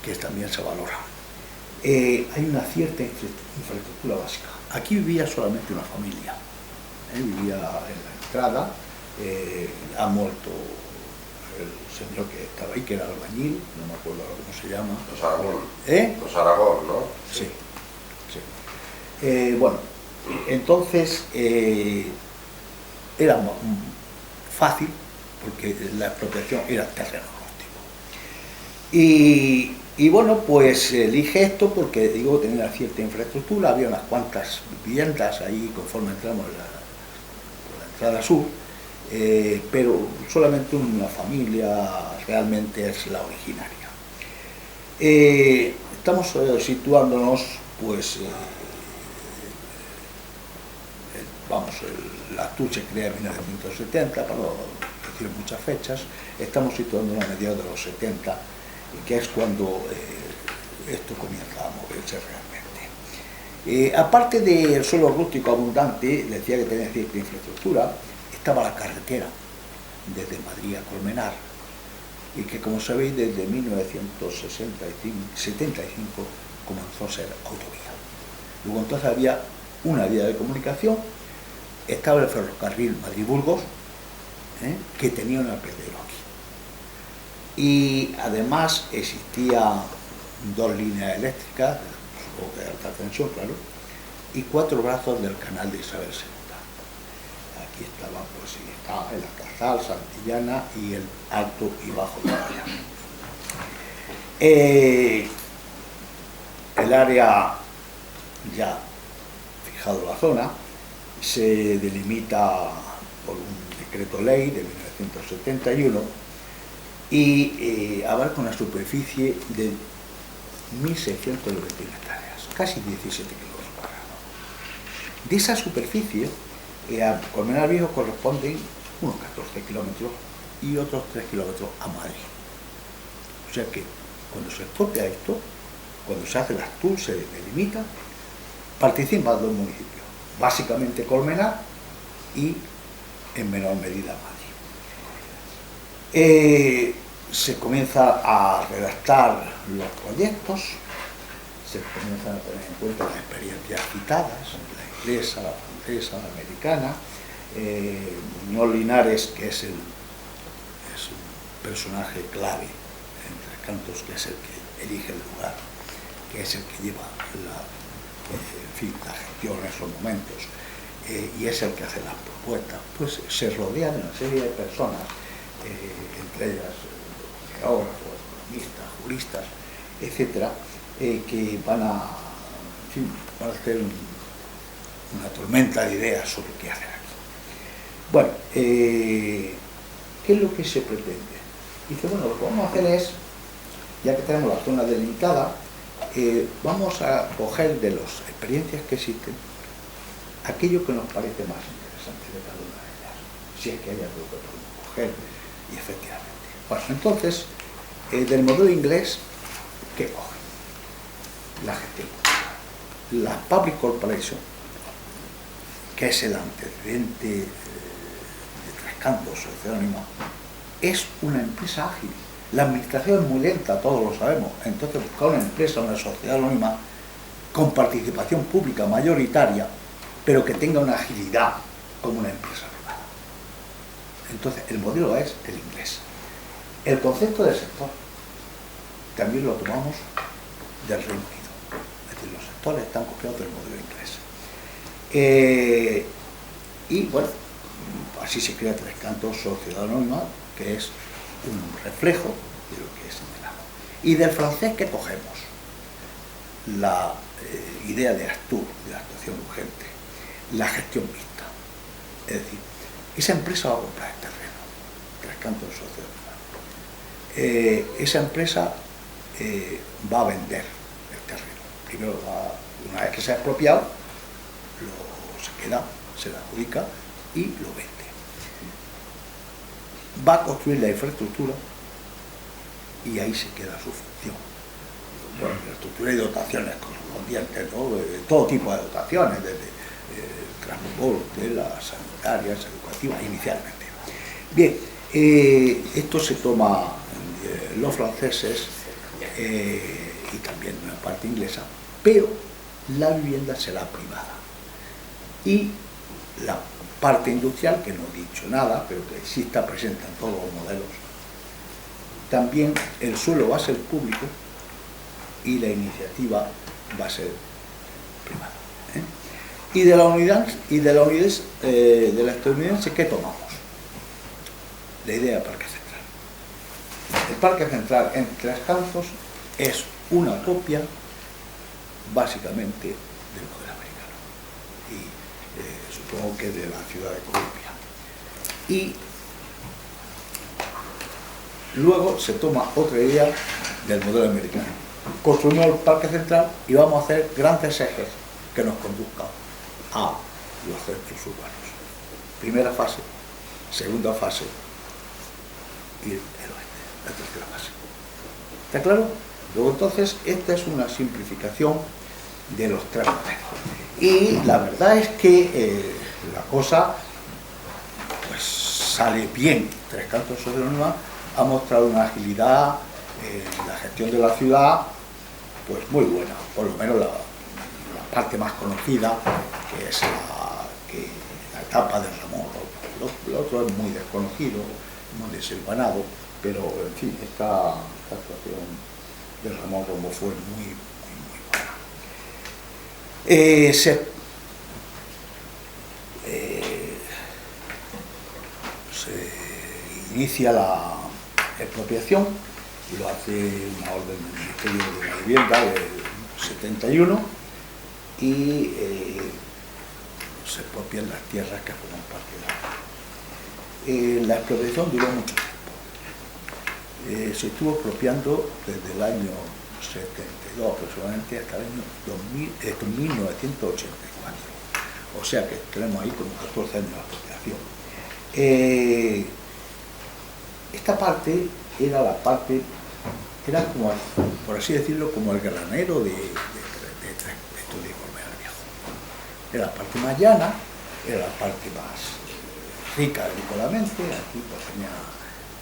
que también se valoran. Hay una cierta infraestructura básica. Aquí vivía solamente una familia, vivía en la entrada, ha muerto el señor que estaba ahí, que era albañil, no me acuerdo cómo se llama. Los Aragón. ¿Eh? Los Aragón, ¿no? Sí, sí. Bueno, entonces era fácil porque la expropiación era terreno rústico. Y bueno, pues elige esto porque, digo, tenía cierta infraestructura, había unas cuantas viviendas ahí conforme entramos por la entrada sur, pero solamente una familia realmente es la originaria. Estamos situándonos, pues, la TUR se crea en 1970, para no decir muchas fechas, estamos situándonos a mediados de los 70, que es cuando esto comienza a moverse realmente. Aparte del suelo rústico abundante, decía que tenía cierta infraestructura, estaba la carretera desde Madrid a Colmenar, y que, como sabéis, desde 1975 comenzó a ser autovía. Luego entonces había una vía de comunicación, estaba el ferrocarril Madrid-Burgos, que tenía un alpedero aquí. Y además existían 2 líneas eléctricas, supongo que de alta tensión, claro, y 4 brazos del canal de Isabel II. Aquí estaba, pues sí, está el Alcázar, Santillana y el Alto y Bajo de Guayana. El área, ya fijado la zona, se delimita por un decreto ley de 1971 y abarca una superficie de 1.691 hectáreas, casi 17 kilómetros cuadrados. De esa superficie, a Colmenar Viejo corresponden unos 14 kilómetros y otros 3 kilómetros a Madrid. O sea que cuando se expropia esto, cuando se hace las TUR, se delimita, participan 2 municipios, básicamente Colmenar y en menor medida Madrid. Se comienza a redactar los proyectos, se comienzan a tener en cuenta las experiencias citadas, la inglesa, la francesa, la americana. Muñoz Linares, que es un personaje clave en Tres Cantos, que es el que elige el lugar, que es el que lleva la gestión en esos momentos, y es el que hace las propuestas, pues se rodea de una serie de personas, entre ellas geógrafos, economistas, juristas, etcétera, que van a hacer una tormenta de ideas sobre qué hacer aquí. Bueno, ¿qué es lo que se pretende? Dice, bueno, lo que vamos a hacer es, ya que tenemos la zona delimitada, vamos a coger de las experiencias que existen aquello que nos parece más interesante de cada una de ellas, si es que hay algo que podemos coger, y efectivamente. Bueno, entonces, del modelo inglés, ¿qué coge? La gestión. La Public Corporation, que es el antecedente de Tres Cantos, Sociedad Anónima, es una empresa ágil. La administración es muy lenta, todos lo sabemos. Entonces buscar una empresa, una sociedad anónima con participación pública mayoritaria, pero que tenga una agilidad como una empresa privada. Entonces el modelo es el inglés. El concepto del sector también lo tomamos del Reino Unido. Es decir, los sectores están copiados del modelo inglés. Y bueno, así se crea Tres Cantos, Sociedad Anónima, que es un reflejo de lo que es señalado. Y del francés, ¿qué cogemos? La idea de ASTUR, de la actuación urgente, la gestión mixta. Es decir, esa empresa va a comprar el terreno, Tres Cantos, Sociedad Anónima. Esa empresa va a vender el terreno. Primero, una vez que se ha expropiado, se queda, se la adjudica y lo vende. Va a construir la infraestructura y ahí se queda su función. Bueno, infraestructura y dotaciones correspondientes, ¿no? Todo tipo de dotaciones, desde transporte, las sanitarias, educativas, inicialmente. Bien, esto se toma los franceses y también una parte inglesa, pero la vivienda será privada. Y la parte industrial, que no he dicho nada, pero que sí está presente en todos los modelos, también el suelo va a ser público y la iniciativa va a ser privada. Y de la unidad de la estadounidense, ¿qué tomamos? La idea del Parque Central. El Parque Central en Tres Cantos es una copia básicamente del modelo americano y supongo que de la ciudad de Columbia. Y luego se toma otra idea del modelo americano. Construimos el Parque Central y vamos a hacer grandes ejes que nos conduzcan a los centros urbanos. Primera fase, segunda fase y el oeste, la tercera fase. ¿Está claro? Luego entonces, esta es una simplificación de los tres modelos. Y la verdad es que la cosa pues sale bien. Tres Cantos Socioanónima ha mostrado una agilidad en la gestión de la ciudad pues muy buena, por lo menos la parte más conocida, que es la etapa del Ramón. Lo otro es muy desconocido, muy desilvanado, pero en fin, esta actuación del Ramón Romo fue muy buena. Se inicia la expropiación, lo hace una orden del Ministerio de la Vivienda del 71 y se expropian las tierras que forman parte de la expropiación duró mucho tiempo. Se estuvo expropiando desde el año 72 aproximadamente hasta el año 1984. O sea que tenemos ahí como 14 años de expropiación. Esta parte era como, por así decirlo, como el granero de Colmenar Viejo. Era la parte más llana, era la parte más rica agrícolamente. Aquí pues tenía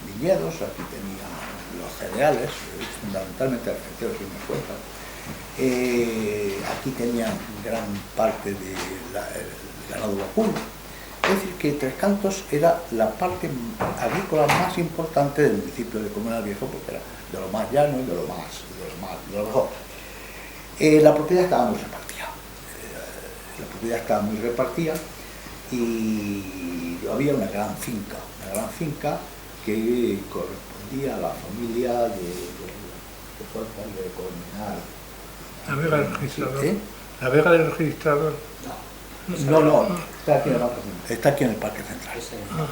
viñedos, aquí tenía los cereales, fundamentalmente argentinos, si me cuentan. Aquí tenían gran parte del ganado vacuno. Es decir, que Tres Cantos era la parte agrícola más importante del municipio de Colmenar Viejo, porque era de lo más llano y de lo mejor. La propiedad estaba muy repartida, y había una gran finca que correspondía a la familia de Colmenar. ¿La Vega del Registrador? ¿Sí? ¿La Vega del Registrador? No, está aquí en el Parque Central.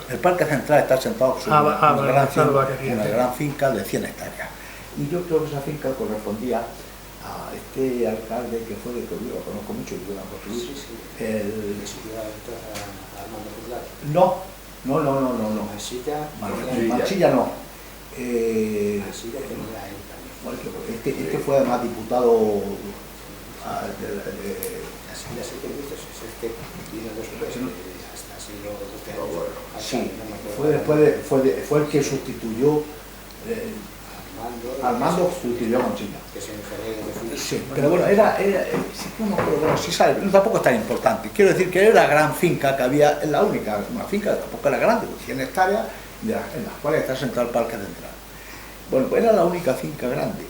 El Parque Central está sentado sobre una gran finca de 100 hectáreas. Y yo creo que esa finca correspondía a este alcalde que fue de Toledo, lo conozco mucho, y bueno, No. Mansilla no. Este fue además diputado fue el que sustituyó Armando sustituyó a Mansilla. Sí, pero bueno, tampoco es tan importante. Quiero decir que era la gran finca que había, la única, una finca tampoco era grande, 100 hectáreas, en las cuales está sentado el Parque Central. Bueno, pues era la única finca grande.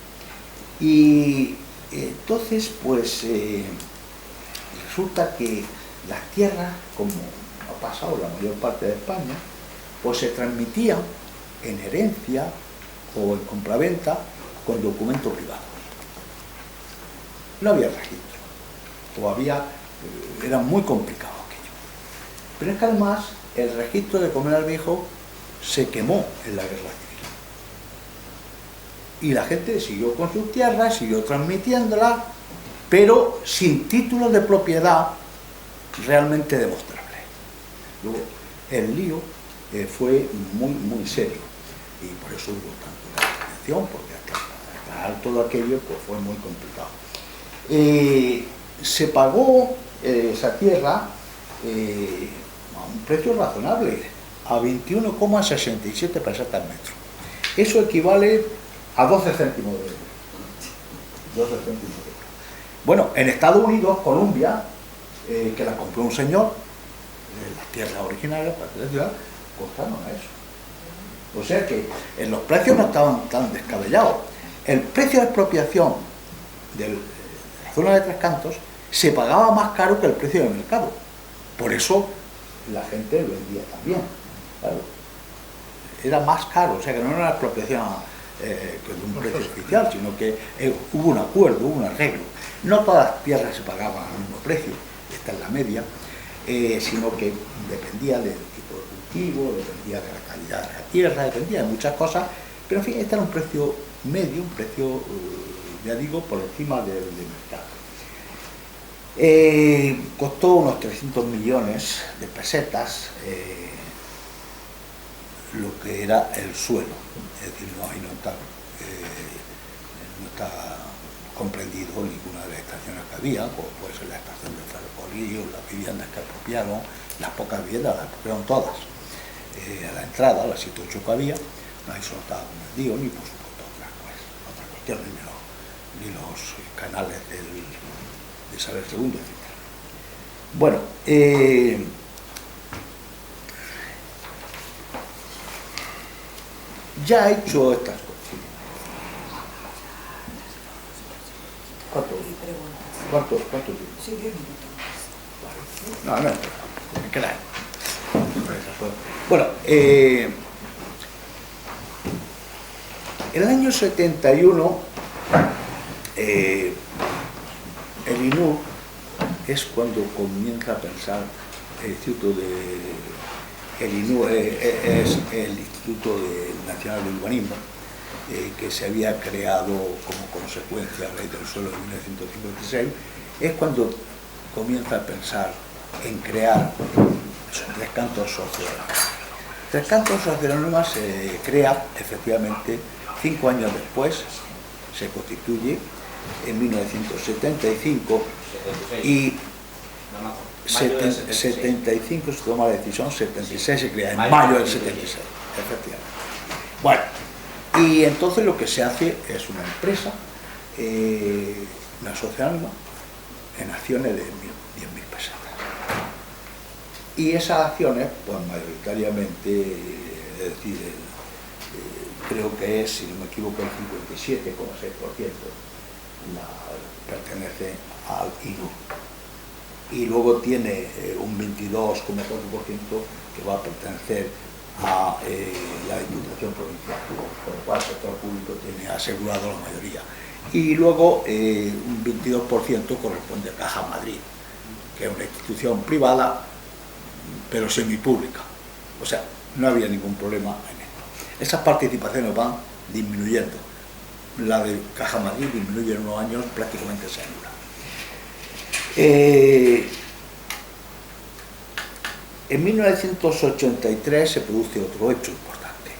Y entonces, pues, resulta que las tierras, como ha pasado en la mayor parte de España, pues se transmitían en herencia o en compraventa con documento privado. No había registro, todavía era muy complicado aquello. Pero es que además el registro de Colmenar Viejo se quemó en la guerra civil. Y la gente siguió con sus tierras, siguió transmitiéndolas, pero sin título de propiedad realmente demostrable. Luego, el lío fue muy serio, y por eso hubo tanto la atención, porque aclarar todo aquello pues fue muy complicado. Se pagó esa tierra a un precio razonable, a 21,67 pesetas al metro. Eso equivale a 12 céntimos de euro. 12 céntimos de euro. Bueno, en Estados Unidos, Columbia, que la compró un señor, las tierras originarias, para la ciudad, costaron a eso. O sea que los precios no estaban tan descabellados. El precio de expropiación de la zona de Tres Cantos se pagaba más caro que el precio del mercado. Por eso la gente lo vendía también. Claro. Era más caro, o sea que no era una expropiación de un precio oficial, sino que hubo un acuerdo, hubo un arreglo. No todas las tierras se pagaban al mismo precio, esta es la media, sino que dependía del tipo de cultivo, dependía de la calidad de la tierra, dependía de muchas cosas, pero en fin, este era un precio medio, un precio, ya digo, por encima del mercado. Costó unos 300 millones de pesetas lo que era el suelo, es decir, no está comprendido ninguna de las estaciones que había, como puede ser la estación de ferrocarril, las viviendas que apropiaron, las pocas viviendas las apropiaron todas. A la entrada, las 7 o 8 que había, no hay solo estaba comprendido, ni por supuesto otras cuestiones, ni los canales de Isabel II, etc. Bueno, ya he hecho estas cosas. ¿Cuánto tiempo? Sí, 10 minutos. No, me queda. Bueno, en el año 71, el INUR es cuando comienza a pensar el Instituto de... El INUR es el Instituto Nacional de Urbanismo, que se había creado como consecuencia de la Ley del Suelo de 1956, es cuando comienza a pensar en crear Tres Cantos Socioanónimas. Tres Cantos Socioanónimas se crea efectivamente 5 años después, se constituye en 1975 y 75 se toma la decisión, 76 se crea en mayo del 76, efectivamente. Bueno, y entonces lo que se hace es una empresa, una sociedad anónima, en acciones de 10.000 pesetas. Y esas acciones, pues mayoritariamente, es decir, creo que es, si no me equivoco, el 57,6% pertenece al INUR. Y luego tiene un 22,4% que va a pertenecer a la Diputación Provincial, con lo cual el sector público tiene asegurado la mayoría. Y luego un 22% corresponde a Caja Madrid, que es una institución privada, pero semipública. O sea, no había ningún problema en esto. Esas participaciones van disminuyendo. La de Caja Madrid disminuye en unos años, prácticamente se anula. En 1983 se produce otro hecho importante,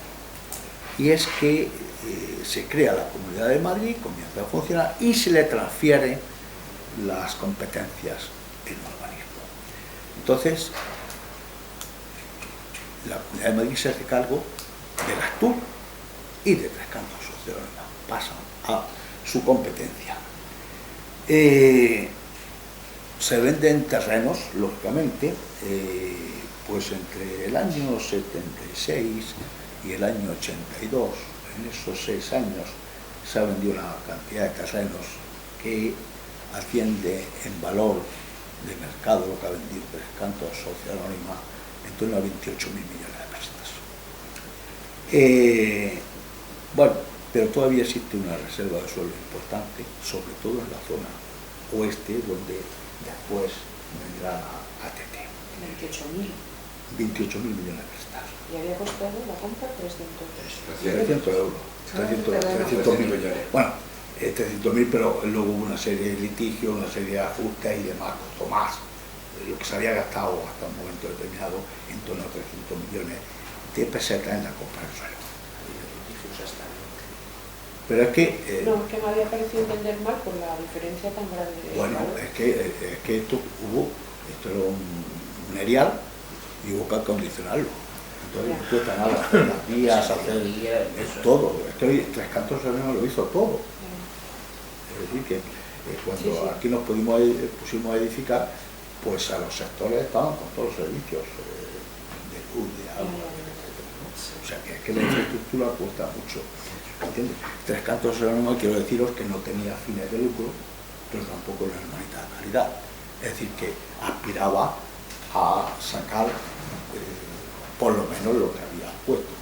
y es que se crea la Comunidad de Madrid, comienza a funcionar y se le transfieren las competencias en urbanismo. Entonces, la Comunidad de Madrid se hace cargo de las TUR y de Tres Cantos Socioanónimas, pasan a su competencia. Se venden terrenos, lógicamente, pues entre el año 76 y el año 82, en esos 6 años, se ha vendido una cantidad de terrenos que asciende en valor de mercado, lo que ha vendido Tres Cantos Socioanónima, en torno a 28.000 millones de pesetas. Bueno, pero todavía existe una reserva de suelo importante, sobre todo en la zona oeste, donde después vendrá ATT. 28.000 millones de pesetas. ¿Y había costado la compra 300 euros. 300.000 millones. Bueno, 300.000, pero luego hubo una serie de litigios, una serie de ajustes y demás, costó más. Lo que se había gastado hasta un momento determinado, en torno a 300 millones de pesetas en la compra del suelo. Pero es que... no, es que me había parecido entender mal por la diferencia tan grande. Bueno, es que esto era un erial y hubo que acondicionarlo. Entonces no cuesta nada hacer las vías, hacer todo. Es que hoy Tres Cantos Serenos lo hizo todo. Es decir, que cuando aquí nos pusimos a edificar, pues a los sectores estaban con todos los servicios de luz, de agua, etc. O sea que la infraestructura cuesta mucho. ¿Entiendes? Tres Cantos Serenos, quiero deciros que no tenía fines de lucro, pero tampoco la hermanita de caridad. Es decir, que aspiraba a sacar por lo menos lo que había puesto.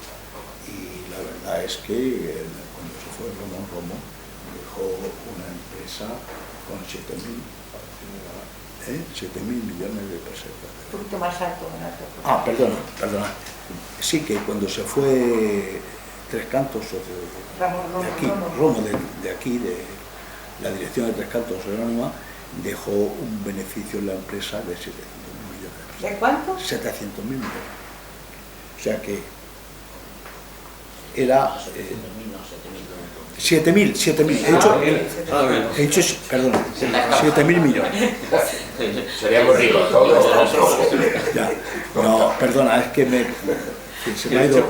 Y la verdad es que cuando se fue Romo dejó una empresa con 7.000 millones de pesetas. Un poquito más alto, Donato. Ah, perdona. Sí, que cuando se fue Tres Cantos, Romo de aquí, de la dirección de Tres Cantos Anónima, dejó un beneficio en la empresa de 700.000 millones de pesetas. ¿De cuánto? 700.000 millones. O sea que era 7.000. He dicho, perdón, 7.000 millones. Seríamos ricos todos. Ya. No, perdona, es que se me ha ido.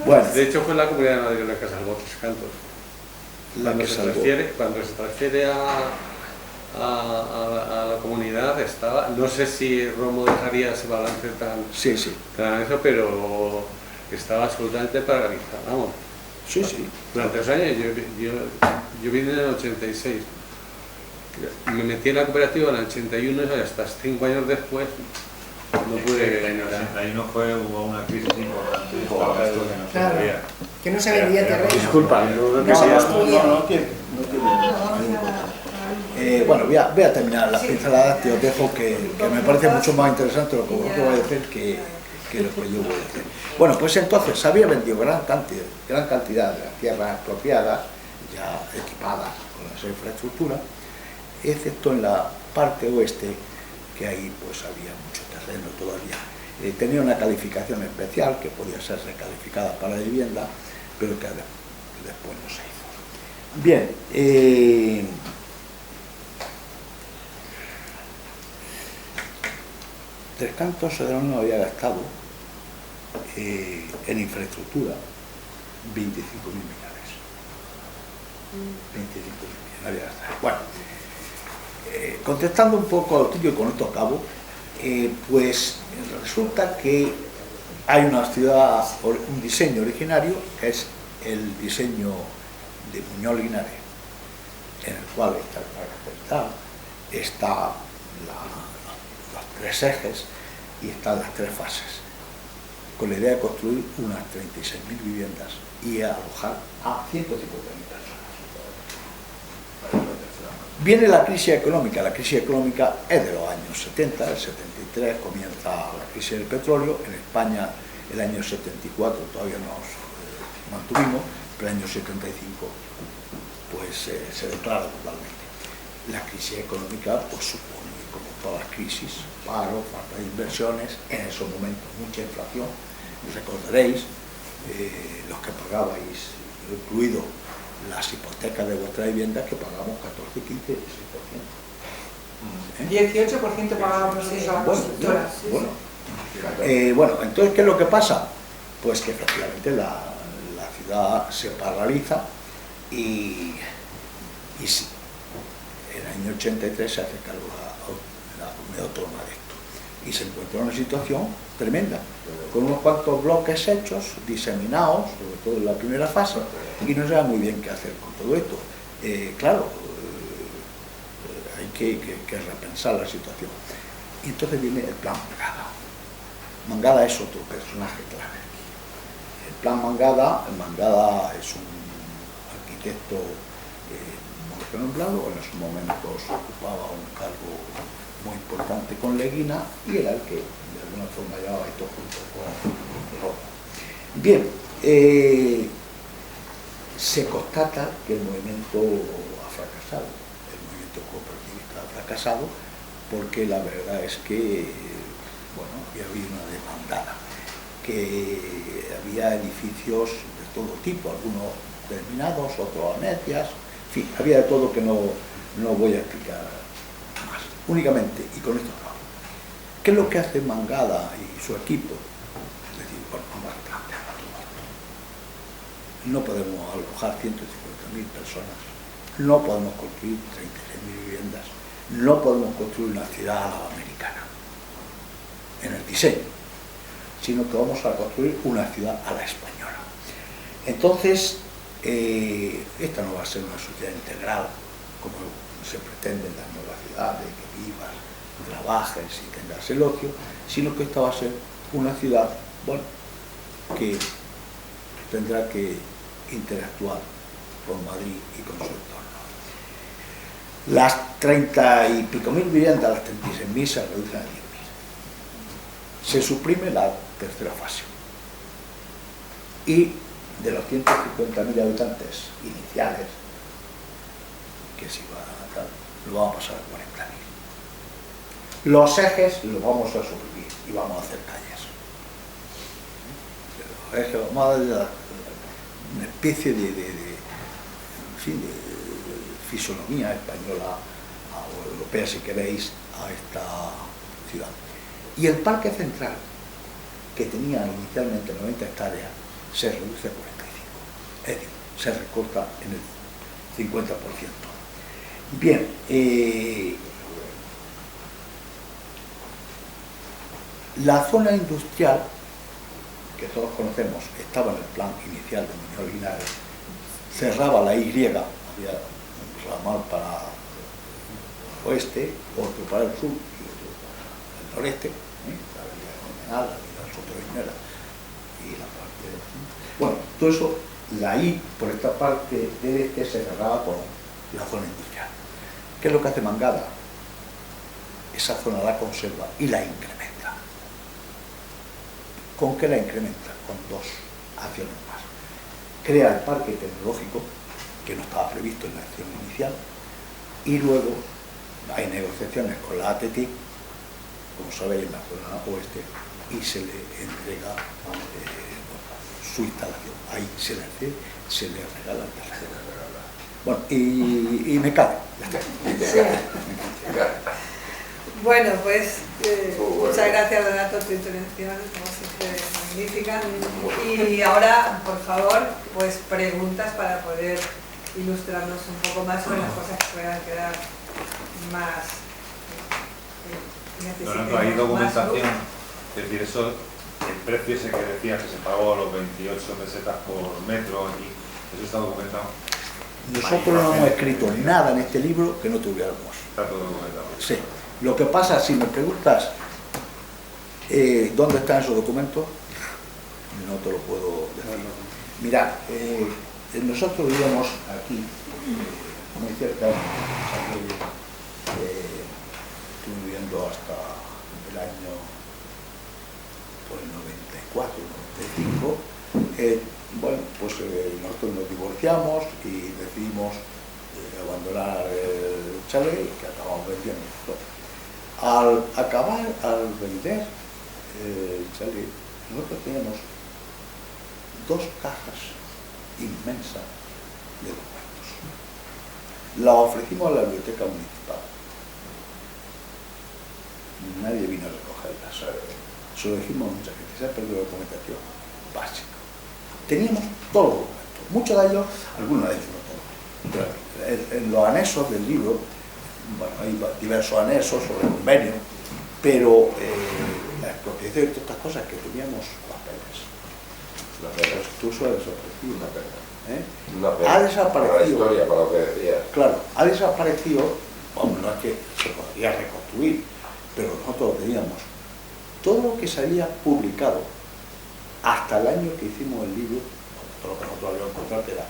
Bueno, de hecho fue la Comunidad de Madrid la que salvó Tres Cantos. Cuando se transfiere a la comunidad estaba, no sé si Romo dejaría ese balance tan eso, pero estaba absolutamente paralizado, vamos. Sí. Durante 2 años, yo vine en el 86, me metí en la cooperativa en el 81 y hasta 5 años después no pude. En el 81 hubo una crisis importante, que no se vendía terreno. Disculpa, no tiene. Bueno, voy a terminar las pinceladas, te os dejo que me parece mucho más interesante lo que vosotros vais a decir que lo que yo voy a decir. Bueno, pues entonces se había vendido gran cantidad de las tierras expropiadas, ya equipadas con esa infraestructura, excepto en la parte oeste, que ahí pues había mucho terreno todavía. Tenía una calificación especial que podía ser recalificada para vivienda, pero que después no se hizo. Bien, Tres Cantos Serenos había gastado en infraestructura 25.000 millones. 25.000 millones había gastado. Bueno, contestando un poco a lo tuyo y con esto acabo, pues resulta que hay una ciudad, un diseño originario, que es el diseño de Muñoz Linares, en el cual está el parque central, está los 3 ejes y están las 3 fases, con la idea de construir unas 36.000 viviendas y alojar a 150.000 personas. Viene la crisis económica es de los años 70, el 73 comienza la crisis del petróleo, en España el año 74 todavía nos mantuvimos, pero el año 75 pues se declara totalmente. La crisis económica pues supone, como todas las crisis, paro, falta de inversiones, en esos momentos mucha inflación. Recordaréis, los que pagabais, incluido las hipotecas de vuestra vivienda, que pagamos 14, 15, 16%. 18% pagábamos nosotros a la constructora. Bueno, entonces, ¿qué es lo que pasa? Pues que efectivamente la ciudad se paraliza y sí, en el año 83 se hace cargo la comunidad autónoma de esto y se encuentra en una situación tremenda, con unos cuantos bloques hechos, diseminados, sobre todo en la primera fase, y no se sabe muy bien qué hacer con todo esto. Claro, hay que repensar la situación. Y entonces viene el plan Mangada. Mangada es otro personaje clave. El plan Mangada es un arquitecto muy renombrado, en esos momentos ocupaba un cargo muy importante con Leguina y era el que de alguna forma llevaba esto junto con Romo. Bien, se constata que el movimiento ha fracasado, el movimiento cooperativista ha fracasado, porque la verdad es que había habido una demandada, que había edificios de todo tipo, algunos terminados, otros a medias, en fin, había de todo que no voy a explicar más. Únicamente, y con esto acabo, ¿qué es lo que hace Mangada y su equipo? no podemos alojar 150.000 personas, no podemos construir 36.000 viviendas, no podemos construir una ciudad a la americana en el diseño, sino que vamos a construir una ciudad a la española. Entonces, esta no va a ser una sociedad integral, como se pretende en las nuevas ciudades, que vivas, trabajes y tengas el ocio, sino que esta va a ser una ciudad, bueno, que tendrá que interactuar con Madrid y con su entorno. Las 30 y pico mil viviendas, las 36.000 se reducen a 10.000. Se suprime la tercera fase. Y de los 150.000 habitantes iniciales, que se iban a dar, lo vamos a pasar a 40.000. Los ejes los vamos a suprimir y vamos a hacer calles. Los ejes vamos a dar una especie de fisonomía española o europea, si queréis, a esta ciudad. Y el parque central, que tenía inicialmente 90 hectáreas, se reduce a 45. Es decir, se recorta en el 50%. Bien, la zona industrial, que todos conocemos, estaba en el plan inicial de Muñoz Linares, cerraba la Y, había un ramal para el oeste, otro para el sur y otro para el noreste, la avenida Colmenar, la avenida Sotovinera y la parte de... Bueno, todo eso, la I por esta parte del este se cerraba con la zona industrial. ¿Qué es lo que hace Mangada? Esa zona la conserva y la incrementa. ¿Con qué la incrementa? Con dos acciones más. Crea el parque tecnológico, que no estaba previsto en la acción inicial, y luego hay negociaciones con la ATT, como sabéis, en la zona oeste, y se le entrega su instalación. Ahí se le regala el terreno. Bueno, y me callo. Sí. Bueno, pues muchas gracias, Donato, tu intervención, como siempre, magnífica. Y ahora, por favor, pues preguntas para poder ilustrarnos un poco más sobre las cosas que puedan quedar más... Donato, hay documentación, es decir, eso, el precio ese que decías que se pagó los 28 pesetas por metro, y eso está documentado. Nosotros no hemos escrito nada en este libro que no tuviéramos. Está todo documentado. Sí. Lo que pasa, si me preguntas dónde están esos documentos, no te lo puedo decir. Mirad, nosotros vivíamos aquí, muy cerca, estuve viviendo hasta el año 94, 95. Bueno, pues nosotros nos divorciamos y decidimos abandonar el chalet, que acabamos vendiendo. Al vender el chalet, nosotros teníamos dos cajas inmensas de documentos. Las ofrecimos a la biblioteca municipal. Nadie vino a recogerlas. Se lo dijimos a mucha gente, se ha perdido la documentación básica. Teníamos todos los documentos, muchos de ellos, algunos de ellos no todos. En los anexos del libro, bueno, hay diversos anexos sobre el convenio, pero la expropiación y todas estas cosas que teníamos papeles. Tú eso ha desaparecido. Ha desaparecido. La historia, para lo que decías. Claro, ha desaparecido, bueno, no es que se podría reconstruir, pero nosotros lo teníamos. Todo lo que se había publicado hasta el año que hicimos el libro, todo lo que nosotros habíamos encontrado era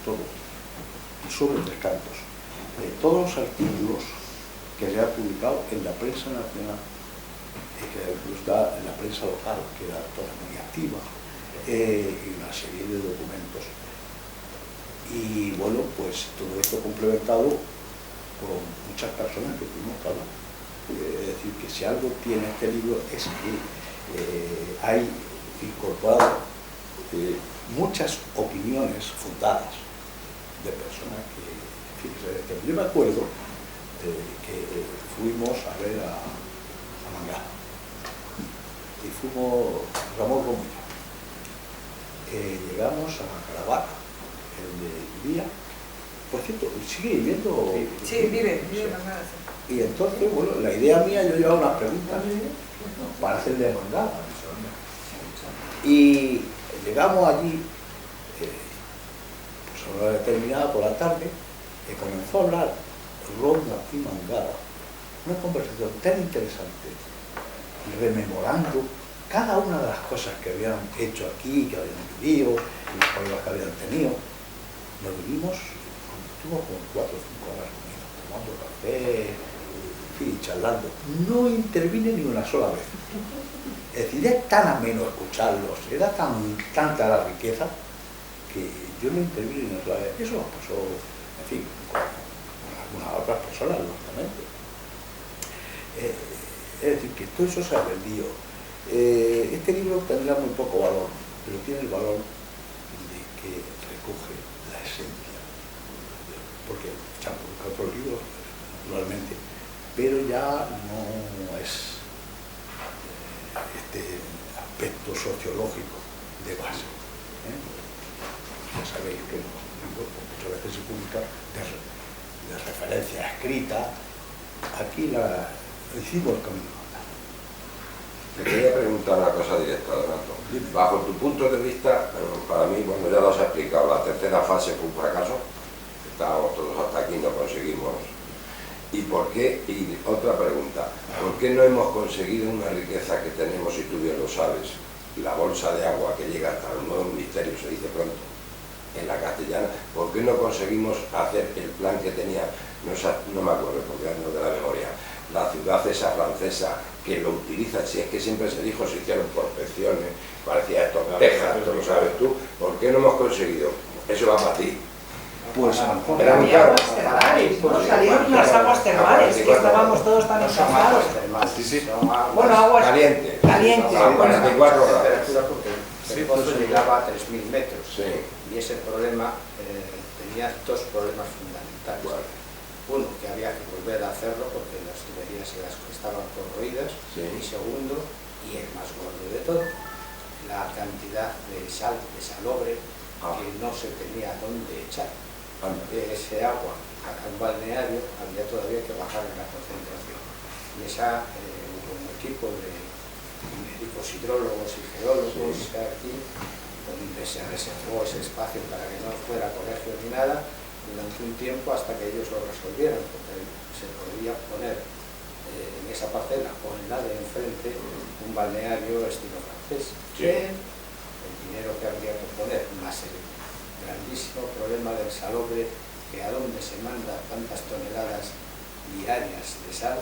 todo, y sobre Tres Cantos, todos los artículos que se han publicado en la prensa nacional, que está en la prensa local, que era toda muy activa, y una serie de documentos. Y bueno, pues todo esto complementado por muchas personas que tuvimos que hablar. Es decir, que si algo tiene este libro es que hay incorporado muchas opiniones fundadas de personas que, fíjese, yo me acuerdo que fuimos a ver a Mangada y fuimos Ramón Romero llegamos a Caravaca, donde vivía. Por cierto, ¿sigue viviendo? Sí, vive Mangada. Sí. Y entonces, bueno, la idea mía, yo llevaba unas preguntas para hacerle Mangada. Y llegamos allí, pues a una hora determinada por la tarde, y comenzó a hablar Ronda y Mangada. Una conversación tan interesante, rememorando cada una de las cosas que habían hecho aquí, que habían vivido, los problemas que habían tenido. Nos vivimos, estuvimos como 4 o 5 horas reunidos, tomando café, en fin, charlando. No intervine ni una sola vez. Es decir, es tan ameno escucharlos, era tanta la riqueza que yo no intervine ni una sola vez. Eso nos pasó, en fin, con algunas otras personas, lógicamente. Es decir, que todo eso se ha perdido. Este libro tendrá muy poco valor, pero tiene el valor de que recoge la esencia, porque se han publicado otros libros, naturalmente, pero ya no es este aspecto sociológico de base. Ya sabéis que los libros muchas veces se publican de referencia escrita. Aquí hicimos el camino. Te quería preguntar una cosa directa, Donato. Bajo tu punto de vista, para mí, bueno, ya lo has explicado, la tercera fase fue un fracaso. Estábamos todos hasta aquí, no conseguimos. ¿Y por qué? Y otra pregunta, ¿por qué no hemos conseguido una riqueza que tenemos, y tú bien lo sabes, la bolsa de agua que llega hasta el nuevo ministerio, se dice pronto, en la castellana? ¿Por qué no conseguimos hacer el plan que tenía, no me acuerdo porque ando de la memoria, la ciudad esa francesa que lo utiliza, si es que siempre se dijo, se hicieron prospecciones, parecía esto Texas, tú lo sabes tú, ¿por qué no hemos conseguido? Eso va para ti. Pues era muy caro. No salieron las aguas termales, que estábamos todos tan encantados. Sí, sí. Bueno, aguas caliente. Caliente. A 44 grados. Porque el pozo llegaba a 3.000 metros. Sí. Y ese problema tenía dos problemas fundamentales. Bueno. Uno, que había que volver a hacerlo porque las tuberías estaban corroídas. Sí. Y segundo, y el más gordo de todo, la cantidad de sal, de salobre, que no se tenía dónde echar. Ese agua a un balneario había todavía que bajar la concentración. Y hubo un equipo de médicos hidrólogos y geólogos aquí, donde se reservó ese espacio para que no fuera colegio ni nada, durante un tiempo hasta que ellos lo resolvieran, porque se podía poner en esa parcela o en la de enfrente un balneario estilo francés. Que el dinero que habría que poner, más el grandísimo problema del salobre, que a dónde se manda tantas toneladas diarias de sal,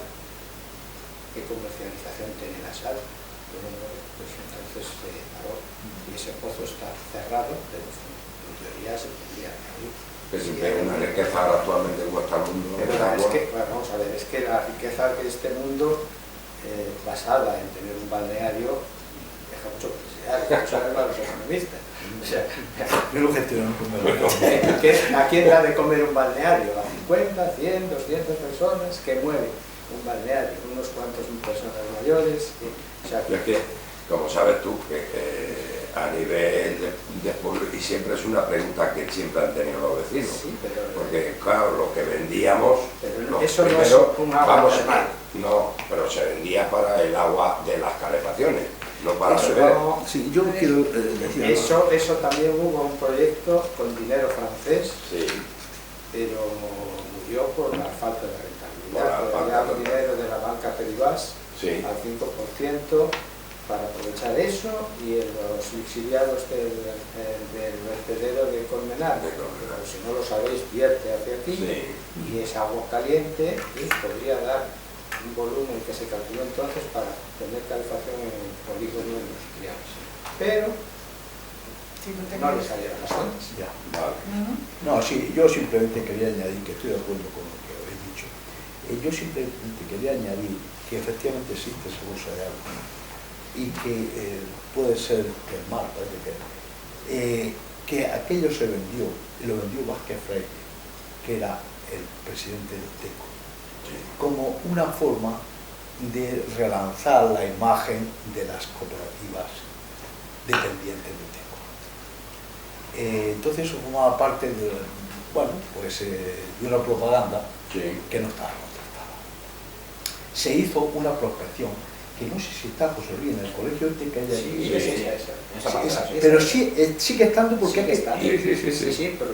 qué comercialización tiene la sal. Pues entonces se paró y ese pozo está cerrado, pero en teoría se tendría que abrir. Pero una riqueza actualmente como está el mundo. Vamos a ver, es que la riqueza de este mundo, basada en tener un balneario, deja mucho que desear, para los economistas. O sea, ¿a quién da de comer un balneario? ¿A 50, 100, 200 personas? ¿Qué mueve un balneario? Unos cuantos personas mayores. O sea, es que, como sabes tú, a nivel de pueblo, y siempre es una pregunta que siempre han tenido los vecinos, sí, pero, porque claro, lo que vendíamos, pero eso no es un agua termal. No, pero se vendía para el agua de las calefacciones, no para eso, beber. Sí, yo quiero decir eso también hubo un proyecto con dinero francés, sí, pero murió por la falta de rentabilidad. Había un dinero de la banca Peribas, sí, al 5%, para aprovechar eso, y los subsidiados del vertedero de Colmenar, como si no lo sabéis, vierte hacia aquí, sí, y es agua caliente, y podría dar un volumen que se calculó entonces para tener calefacción en el polígono industrial. Pero no le salieron las cuentas. Ya, vale. No, sí, yo simplemente quería añadir, que estoy de acuerdo con lo que habéis dicho, yo simplemente quería añadir que efectivamente existe esa bolsa de agua y que puede ser termal, parece que aquello se vendió, y lo vendió Vázquez Freire, que era el presidente de TECO, como una forma de relanzar la imagen de las cooperativas dependientes de TECO. Entonces eso formaba parte de, bueno, pues, de una propaganda que no estaba contrastada. Se hizo una prospección que no sé si está José Luis en el colegio este que hay aquí. Pero sí, sigue estando porque sí, pero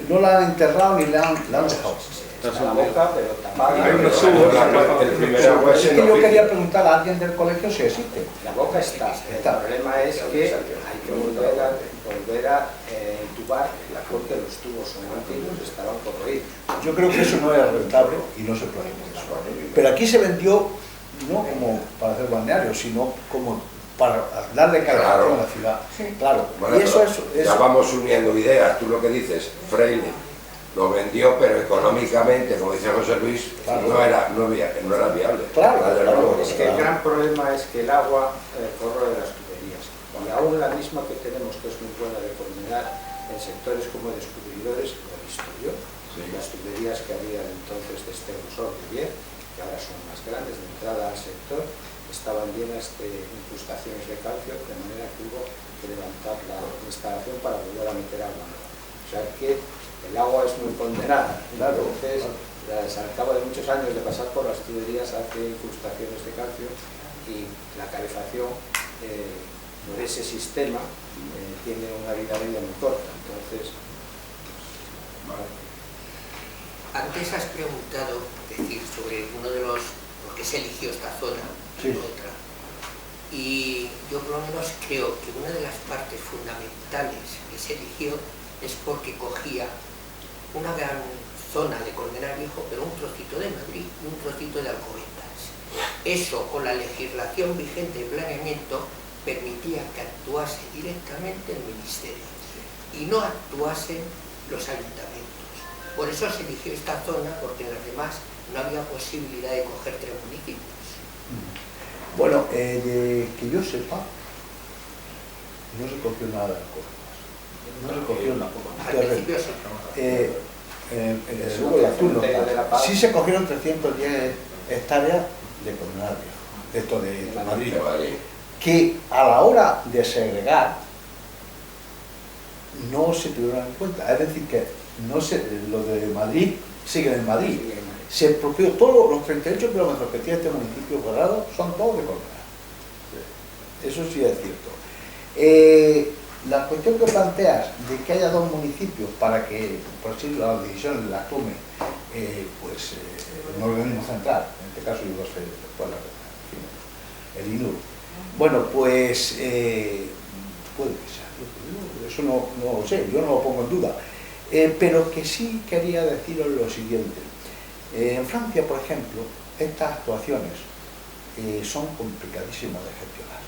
no la han enterrado ni la han dejado. Está la boca, pero tapada. Hay unos tubos. El primer agua Es que yo quería preguntar a alguien del colegio si existe. La boca está. El problema es que hay que volver a entubar porque los tubos son antiguos, estaban corroídos. Yo creo que eso no era rentable y no se puede. Pero aquí se vendió no como para hacer balneario, sino como para darle calefacción a la ciudad. Claro. Bueno, y eso ya vamos uniendo ideas. Tú lo que dices, Freire lo vendió, pero económicamente, como dice José Luis, no era viable. Claro. Es que el gran problema es que el agua corroe las tuberías. Y aún la misma que tenemos, que es muy buena de combinar en sectores como descubridores, lo he visto yo. Las tuberías que había entonces de Esterosol de 10, que ahora son más grandes, de entrada al sector, estaban llenas de incrustaciones de calcio, de manera que hubo que levantar la instalación para volver a meter agua nueva. O sea que el agua es muy condenada. Entonces, al cabo de muchos años de pasar por las tuberías, hace incrustaciones de calcio y la calefacción por ese sistema tiene una vida media muy corta. Entonces, Antes has preguntado, sobre uno de los, por qué se eligió esta zona y otra. Y yo por lo menos creo que una de las partes fundamentales que se eligió es porque cogía una gran zona de Colmenar Viejo, pero un trocito de Madrid y un trocito de Alcobendas. Eso, con la legislación vigente de planeamiento, permitía que actuase directamente el Ministerio y no actuasen los ayuntamientos. Por eso se eligió esta zona, porque en las demás no había posibilidad de coger 3 municipios. Bueno, que yo sepa, no se cogió nada de Alcobendas. No se cogió nada. Al principio sí. Sí se cogieron 310 hectáreas de Colmenar Viejo, esto de Madrid, que a la hora de segregar no se tuvieron en cuenta. Es decir, que lo de Madrid siguen en Madrid. Se expropió todos los 38 kilómetros que tiene este municipio cuadrado, son todos de Colmenar. Eso sí es cierto. La cuestión que planteas de que haya 2 municipios para que, por así las decisiones las tome un organismo central, en este caso yo sé, el INUR. Bueno, pues puede que sea, eso no lo sé, yo no lo pongo en duda. Pero que sí quería deciros lo siguiente. En Francia, por ejemplo, estas actuaciones son complicadísimas de gestionar.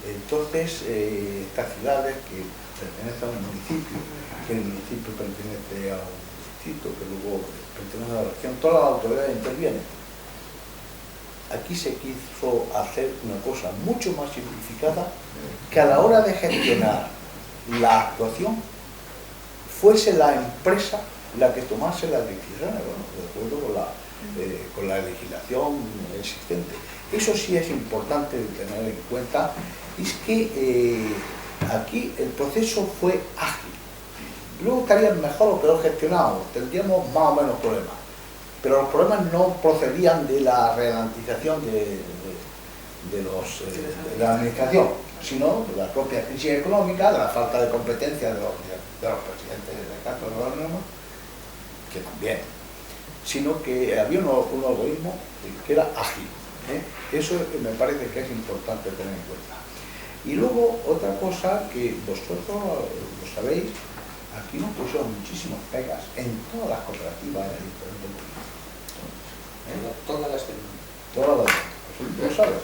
Entonces, estas ciudades que pertenecen a un municipio, que el municipio pertenece a un distrito, que luego pertenece a la región, todas las autoridades intervienen. Aquí se quiso hacer una cosa mucho más simplificada, que a la hora de gestionar la actuación fuese la empresa la que tomase las decisiones, bueno, de acuerdo con la legislación existente. Eso sí es importante de tener en cuenta, es que aquí el proceso fue ágil. Luego estarían mejor o peor gestionados, tendríamos más o menos problemas, pero los problemas no procedían de la ralentización de la administración, sino de la propia crisis económica, de la falta de competencia de los presidentes de Castro de la norma, que también, sino que había un organismo que era ágil. Eso me parece que es importante tener en cuenta. Y luego otra cosa que vosotros lo sabéis, aquí nos pusieron muchísimas pegas en todas las cooperativas de diferentes municipios. Todas las del mundo. Todas las lo sabes.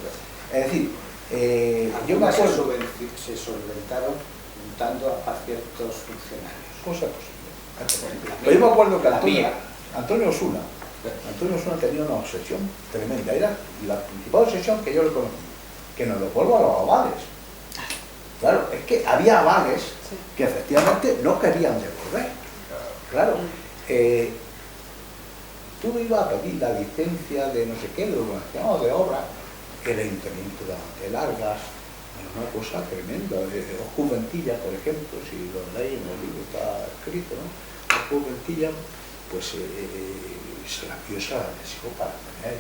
Es decir, yo me acuerdo se solventaron juntando a ciertos funcionarios. Cosa posible. Pero yo me acuerdo que Antonio Osuna tenía una obsesión tremenda. Era la principal obsesión que yo le conocí, que nos devuelva los avales. Claro, es que había avales que efectivamente no querían devolver. Claro, tú ibas a pedir la licencia de no sé qué, de urbanización o de obra, el ayuntamiento de Largas, una cosa tremenda. Oscu Ventilla, por ejemplo, si lo leéis en el libro está escrito, ¿no? Oscu Ventilla, pues se la dio esa lesión para tener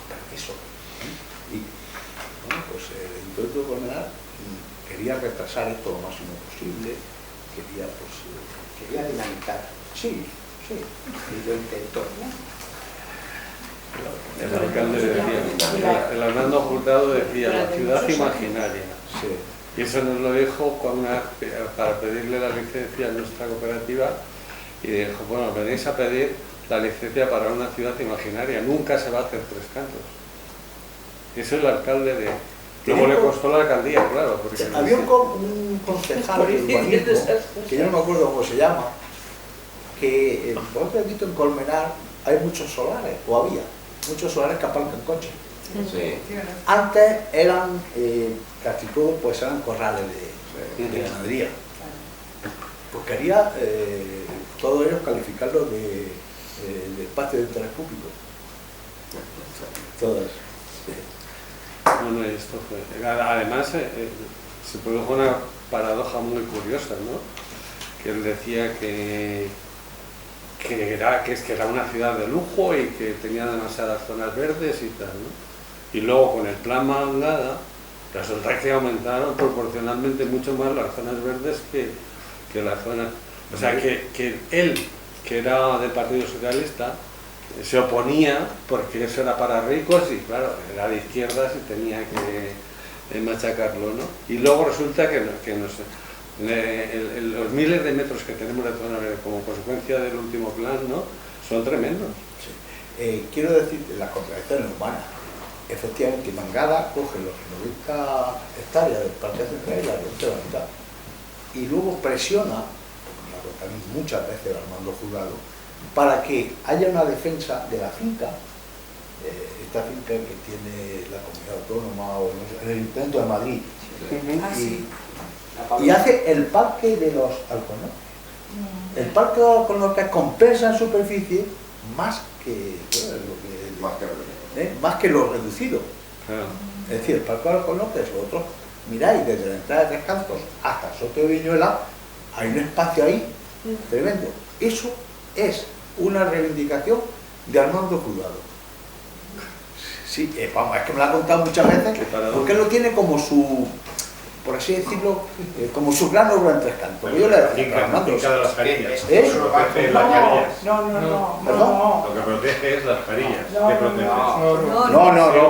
permiso. Y bueno, pues el intento de Colmenar quería retrasar esto lo máximo posible, quería dinamitar. Sí. Y lo intentó, ¿no? El alcalde decía, el Hernando Hurtado decía, la ciudad imaginaria. Sí. Y eso nos lo dijo para pedirle la licencia a nuestra cooperativa, y dijo, bueno, venís a pedir la licencia para una ciudad imaginaria, nunca se va a hacer Tres Cantos. Y ese es el alcalde de... Luego le costó la alcaldía, claro. Porque había un concejal de urbanismo, que yo no me acuerdo cómo se llama, que por otro lado en Colmenar hay muchos solares, o había muchos solares que aparcan coches. Sí. Antes eran, casi todos pues eran corrales de ganadería. Pues quería todos ellos calificarlos de espacio de interés público. Todos. Bueno, esto fue. Además, se produjo una paradoja muy curiosa, ¿no? Que él decía que era una ciudad de lujo y que tenía demasiadas zonas verdes y tal, ¿no? Y luego con el plan Mandada resulta que aumentaron proporcionalmente mucho más las zonas verdes que las zonas... O sea, que él, que era del Partido Socialista, se oponía porque eso era para ricos y claro, era de izquierdas y tenía que machacarlo, ¿no? Y luego resulta que los miles de metros que tenemos de zona verde como consecuencia del último plan, ¿no? Son tremendos. Sí. Quiero decir, las contradicciones humanas. Efectivamente, Mangada coge los 90 hectáreas del Parque Central y las reduce a la mitad. Y luego presiona, también muchas veces Armando Jurado, para que haya una defensa de la finca, esta finca que tiene la Comunidad Autónoma o en el Ayuntamiento de Madrid. Y hace el parque de los Alcornocales. El parque de los Alcornocales compensa en superficie más que lo reducido. Es decir, el parque de los Alcornocales, vosotros miráis desde la entrada de Tres Cantos hasta Soto de Viñuela, hay un espacio ahí tremendo. Eso es una reivindicación de Armando Jurado. Sí, vamos, es que me lo ha contado muchas veces, porque él lo tiene como su, por así decirlo, como su gran obra en Tres Cantos. Yo le decía a Armando, de las carillas. No. Lo que protege es las carillas. No,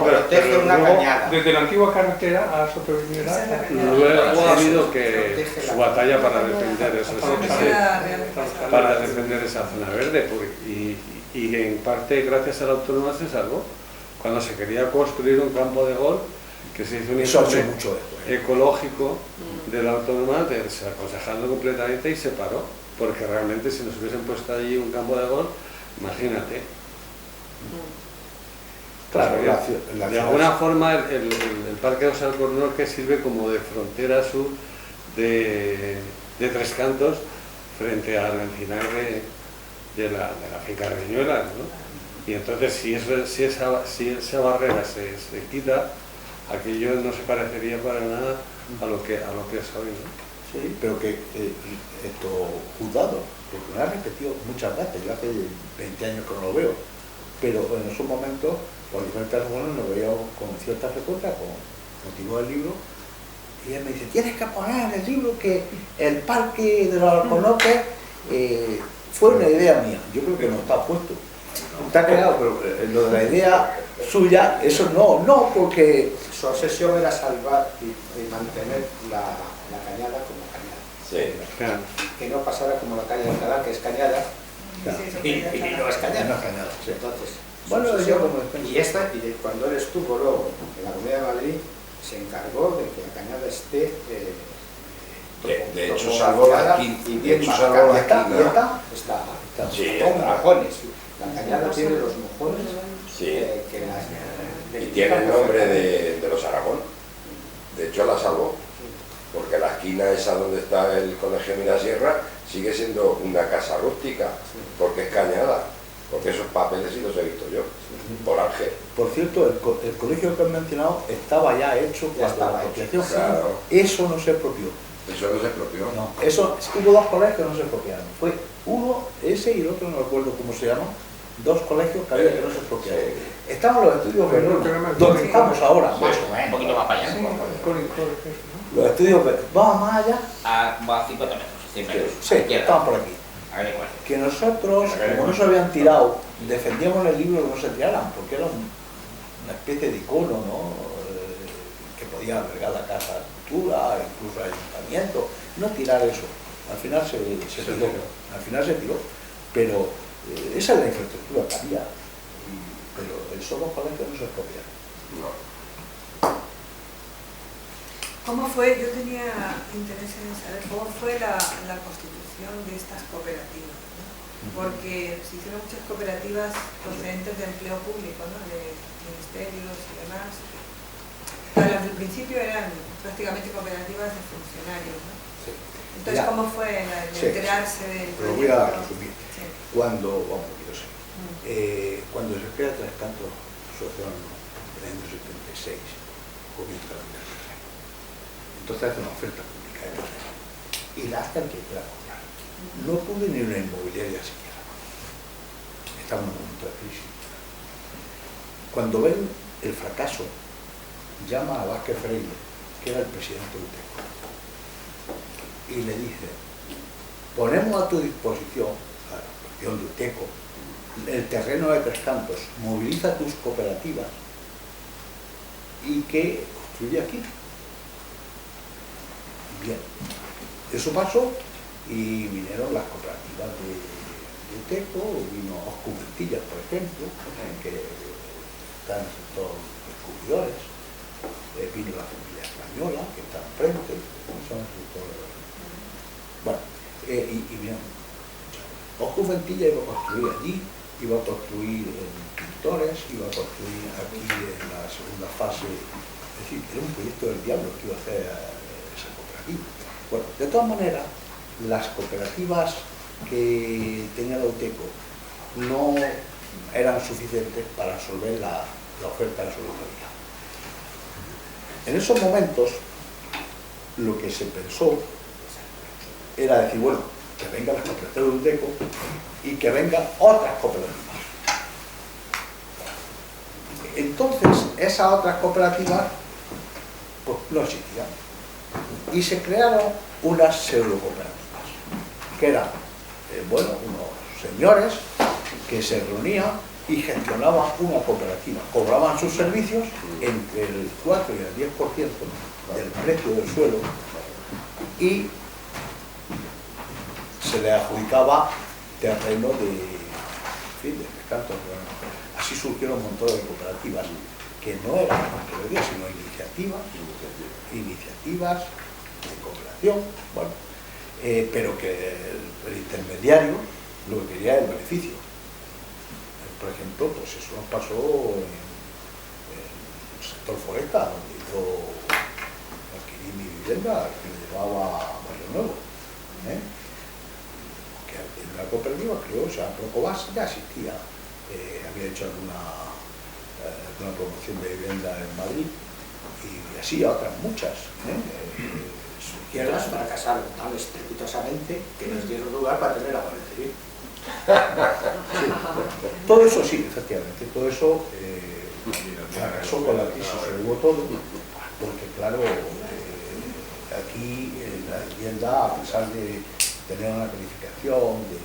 protege una cañada. Desde la antigua carretera a Soto de Viñuela. Luego ha habido que su batalla para defender esa zona verde y en parte gracias a la autónoma se salvó. Cuando se quería construir un campo de golf, que se hizo un informe ecológico de la autónoma, desaconsejando completamente y se paró, porque realmente si nos hubiesen puesto allí un campo de golf, imagínate. Claro, de alguna forma el Parque de los Alcornocales sirve como de frontera sur de Tres Cantos frente al encinar de la finca de Viñuelas, ¿no? Y entonces si esa barrera se quita, aquello no se parecería para nada a lo que es hoy, ¿no? Sí, pero que esto Jurado, porque me lo ha repetido muchas veces, yo hace 20 años que no lo veo, pero en esos momentos, por diferentes razones, lo veía con cierta frecuencia, con motivo del libro, y él me dice, tienes que poner en el libro que el parque de los Alcornocales fue una idea mía. Yo creo que no está puesto. Está creado, pero lo de la idea suya, eso no, porque Su obsesión era salvar y mantener la cañada como cañada. Sí. Claro. Que no pasara como la calle de Alcalá, que es cañada, y no es cañada. no es cañada. Sí. Entonces, Bueno, su obsesión, yo como defensa. y cuando él estuvo luego en la Comunidad de Madrid, se encargó de que la cañada esté De hecho, salvo la y esquina. bien De hecho, marcada. salvo la Está. Sí, Con está. mojones. La cañada tiene los mojones Sí. que las... Y tiene el nombre de los Aragón. De hecho, la salvó. Porque la esquina esa donde está el Colegio Mirasierra sigue siendo una casa rústica, porque es cañada. porque esos papeles sí los he visto yo, por Ángel. Por cierto, el colegio que han mencionado estaba ya hecho Ya cuando estaba la apropiación. claro. Eso no se apropió. Eso no se expropió. No, eso, hubo dos colegios que no se expropiaron. Fue uno, ese, y el otro no recuerdo cómo se llama. Dos colegios que había que no se expropiaron. Sí. Estaban los estudios Pero no, Verona, que no me- donde estamos ahora, Sí. más o Un menos. poquito más para allá. Los estudios vamos más allá. Va a 50 metros, 100 metros. Sí, estaban por aquí. A ver, igual. Que nosotros, como no se habían tirado, defendíamos el libro que no se tiraran, porque era una especie de icono, ¿no? Que podía albergar la casa de cultura, incluso el ayuntamiento. No tirar eso. Al final se tiró. Al final se tiró. Pero esa es la infraestructura que había. Pero esos dos colegios no se expropiaron. No. ¿Cómo fue? Yo tenía interés en saber cómo fue la constitución de estas cooperativas, ¿no? Porque se hicieron muchas cooperativas procedentes de empleo público, ¿no? De ministerios y demás. Pero las del principio eran prácticamente cooperativas de funcionarios, ¿no? Sí. Entonces, Ya. ¿cómo fue el Sí. enterarse del Lo voy a proyecto? resumir. Sí. Cuando, vamos, yo sé, cuando se crea Tres Cantos Sociónomo en el año 76, comienza la universidad. Entonces hace una oferta pública de terreno y la hacen que quiera comprar. No tuve ni una inmobiliaria siquiera. Estaba en un momento de crisis. Cuando ven el fracaso, llama a Vázquez Freire, que era el presidente de UTECO, y le dice: ponemos a tu disposición, a la disposición de UTECO, el terreno de Tres Cantos, moviliza tus cooperativas y que construye aquí. Bien, eso pasó y vinieron las cooperativas de UTECO, vino Oscumentillas, por ejemplo, que están en el sector descubridores, vino la familia española, que está enfrente, son el sector. Bueno, y bien, Oscumentilla iba a construir allí, iba a construir en Pintores, iba a construir aquí en la segunda fase, es decir, era un proyecto del diablo que iba a hacer esa cooperativa. Bueno, de todas maneras, las cooperativas que tenía la UTECO no eran suficientes para resolver la oferta de solidaridad. En esos momentos, lo que se pensó era decir, bueno, que vengan las cooperativas de UTECO y que vengan otras cooperativas. Entonces, esas otras cooperativas pues, no existían. Y se crearon unas pseudocooperativas, que eran, bueno, unos señores que se reunían y gestionaban una cooperativa. Cobraban sus servicios entre el 4 y el 10% del precio del suelo y se le adjudicaba terreno de Tres Cantos. Así surgieron un montón de cooperativas que no eran cooperativas, sino iniciativas de cooperación, bueno, pero que el intermediario lo que quería era el beneficio. Por ejemplo, pues eso nos pasó en el sector forestal, donde yo adquirí mi vivienda, que me llevaba a Barrio Nuevo. Que en una cooperativa, creo, o sea, Procobas ya existía, había hecho alguna promoción de vivienda en Madrid, y así a otras muchas. Y además fracasaron tan estrepitosamente que nos dieron lugar para tener la Guardia Civil. Sí. Todo eso sí, efectivamente, todo eso fracasó con la crisis, se llevó todo, porque claro, aquí la vivienda, a pesar de tener una calificación de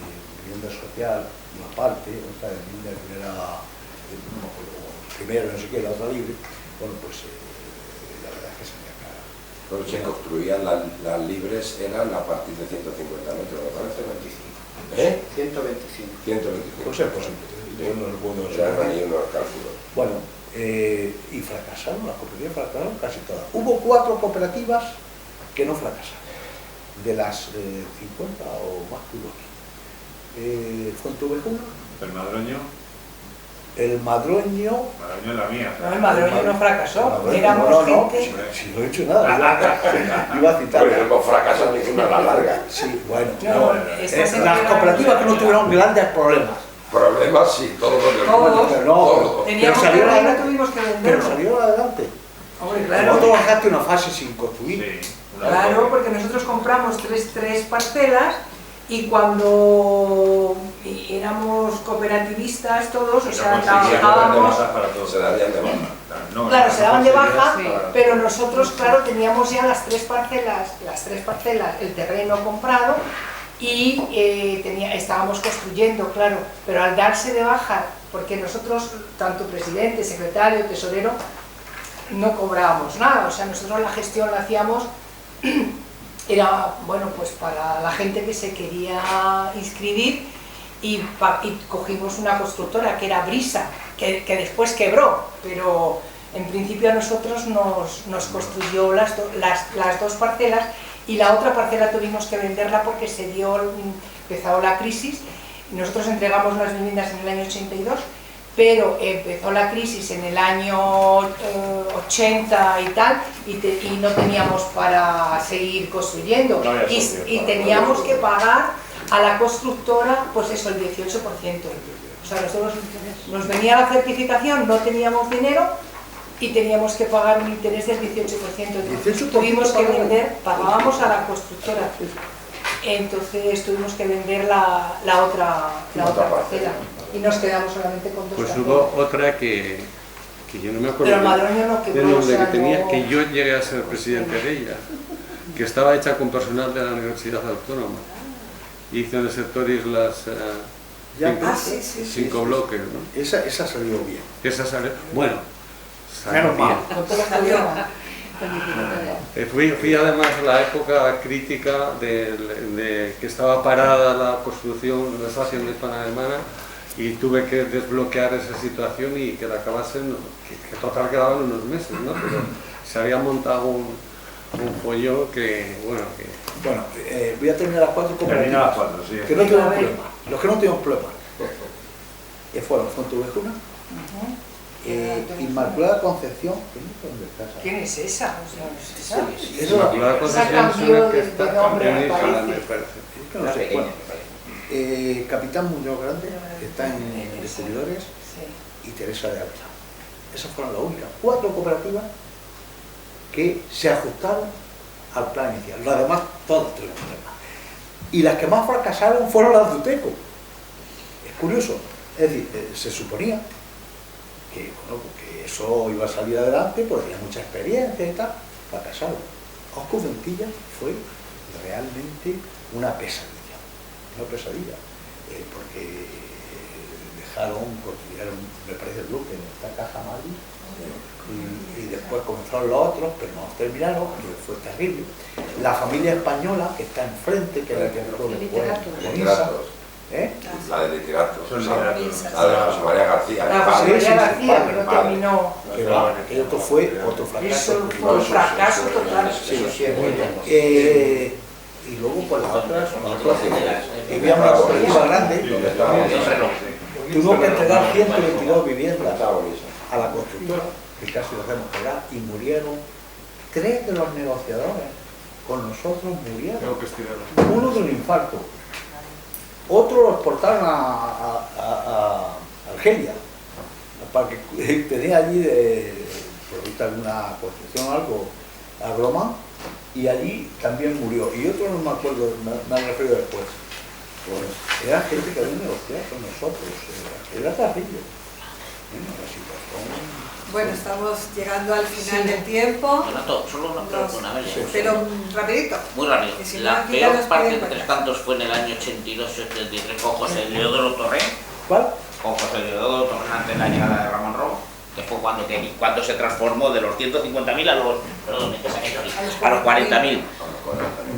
vivienda social, una parte, otra de vivienda que era, no me acuerdo, primero no sé qué, la otra libre, bueno, pues la verdad es que se me acaba. Pero se construían las libres, eran a partir de 150 metros, me parece. 125. 125. Pues es posible, yo no recuerdo. O sea, no hay unos cálculos. Bueno, y fracasaron, las cooperativas fracasaron casi todas. Hubo 4 cooperativas que no fracasaron, de las 50 o más que hubo aquí. Fuenteovejuna. El Madroño. El Madroño. Madroño es la mía. No, el Madroño no fracasó, Madroño, éramos no, gente... si no he hecho nada, iba a citar. Pero no fracasan ninguna a la larga. Sí, bueno, No, las cooperativas que no tuvieron grandes problemas, Problemas sí, todos los Todos. Pero no, Todo. Teníamos pero salió terreno y adelante. tuvimos que Pero venderlo. salió adelante. Hombre, Vosotros claro. bajaste una fase sin construir. Claro, porque nosotros compramos tres parcelas y cuando éramos cooperativistas todos, o sea, trabajábamos... se darían de baja. Claro, se daban de baja, Sí. pero nosotros, claro, teníamos ya las tres parcelas, el terreno comprado y estábamos construyendo, claro, pero al darse de baja, porque nosotros, tanto presidente, secretario, tesorero, no cobrábamos nada, o sea, nosotros la gestión la hacíamos, era, bueno, pues para la gente que se quería inscribir y cogimos una constructora que era Brisa, que después quebró, pero en principio a nosotros nos construyó las dos parcelas y la otra parcela tuvimos que venderla porque empezó la crisis y nosotros entregamos las viviendas en el año 82, pero empezó la crisis en el año 80 y tal y no teníamos para seguir construyendo y teníamos que pagar a la constructora pues eso, el 18%. O sea, nosotros nos venía la certificación, no teníamos dinero y teníamos que pagar un interés del 18%. Entonces, tuvimos que vender, pagábamos a la constructora. Entonces tuvimos que vender la otra parcela y nos quedamos solamente con dos Pues parcelas. hubo otra que yo no me acuerdo Pero el Madroño no quebró, del nombre o sea, que tenía, no- que yo llegué a ser presidente de ella, que estaba hecha con personal de la Universidad Autónoma. Hizo en el sector Islas Ya, cinco bloques, ¿no? Esa salió bien. Esa salió, bueno, Menos mal. Con todo el problema. Fui además a la época crítica de que estaba parada la construcción de la estación de Hispano-Alemana y tuve que desbloquear esa situación y que la acabasen, que total quedaban unos meses, ¿no? Pero se había montado un pollo que, bueno, que... Bueno, voy a terminar las cuatro Termina las cooperativas. cuatro, sí. Que no tenemos problema. Los que no tenemos problema. Fueron Fontuvejuna, Inmaculada Concepción, que no sé dónde está esa. ¿Quién es esa? O sea, ¿es esa? Eso no- Inmaculada Concepción Esa es cambió una que de está nombre, en me Isla, parece. me parece. que no sé. Bueno, Capitán Muñoz Grande, que está en Descubridores, Sí. y Teresa de Ávila. Esas fueron las únicas 4 cooperativas que se ajustaron al plan inicial. Las demás, todas tuvieron problemas. Y las que más fracasaron fueron las de Uteco. Es curioso. Es decir, se suponía que, bueno, que eso iba a salir adelante, porque tenía mucha experiencia y tal. Fracasaron. Osco Ventilla fue realmente una pesadilla. Una pesadilla. Porque construyeron, me parece, el bloque en esta caja Madrid, y después comenzaron los otros, pero no terminaron, que fue terrible. La familia española, que está enfrente, que era la que entró después, Literatos. La de literatos. Son La literatos. de José María García. La el José padre. María García, que no Padre. terminó. que va, que otro fue otro fracaso. Eso fue un fracaso total. Y luego pues las otras, había una cooperativa grande, tuvimos que entregar 122 viviendas a la constructora, que casi lo hacemos pegar, y murieron 3 de los negociadores con nosotros murieron. Uno de un infarto, otro lo exportaron a Argelia, para que tenía allí por alguna construcción o algo a Roma, y allí también murió. Y otro no me acuerdo, me han referido después. Pues era gente que había negociado con nosotros, era terrible. La situación... Bueno, estamos llegando al final del tiempo. Donato, solo una pregunta, a ver, Pero rapidito. muy rápido. Que si no, La aquí ya peor nos parte piden de Tres cuentas. Cantos fue en el año 82-83 con José Leodoro Torré, ¿Cuál? con José Leodoro Torré antes de la llegada de Ramón Rojo, que fue cuando se transformó de los 150.000 a los, perdón, a los 40.000.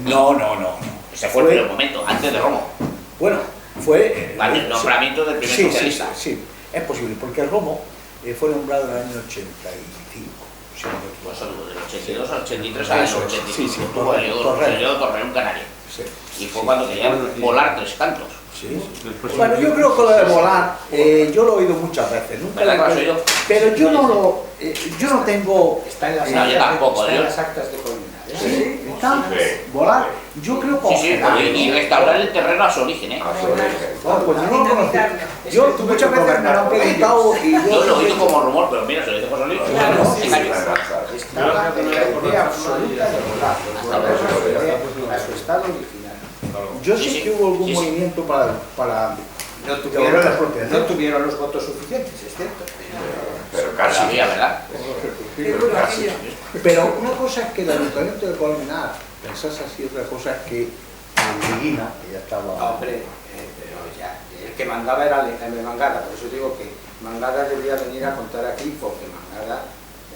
No. Ese fue el primer momento, antes de Romo. Bueno, fue... Vale, el nombramiento del primer socialista. Sí, es posible, porque el Romo fue nombrado en el año 85. Si no me equivoco. Pues solo del 82 al 83 al Eso es, 85. sí, sí, Tuvo Torré. Leodoro Torré, un canario. Sí. Y fue cuando querían volar Tres Cantos. Sí. Bueno, yo creo que lo de volar, yo lo he oído muchas veces, nunca ¿Verdad que lo has lo he oído? pero yo no lo, yo no tengo... Está en las No, yo tampoco, está en yo- las actas de Colina. Sí, montar, volar, yo creo Sí, sí, congelar. y restaurar el terreno a su origen, ¿eh? A su origen. Bueno, pues yo no lo conocí. Es Yo que muchas veces me lo han preguntado y Yo lo oí como rumor, pero mira, se lo dice José Luis. Claro, Se sí, cayó. estaba en la idea absoluta de volar, a su estado original. yo Sí, sé sí. que hubo algún Sí, sí. movimiento para No devolver la propiedad. tuvieron los votos suficientes, es cierto. Pero casi. Todavía, ¿verdad? Casi. Pero una cosa es que el ayuntamiento de Colmenar pensase así, otra cosa es que Medina, que ya estaba... Hombre, pero ya, el que mandaba era Mangada, por eso digo que Mangada debía venir a contar aquí, porque Mangada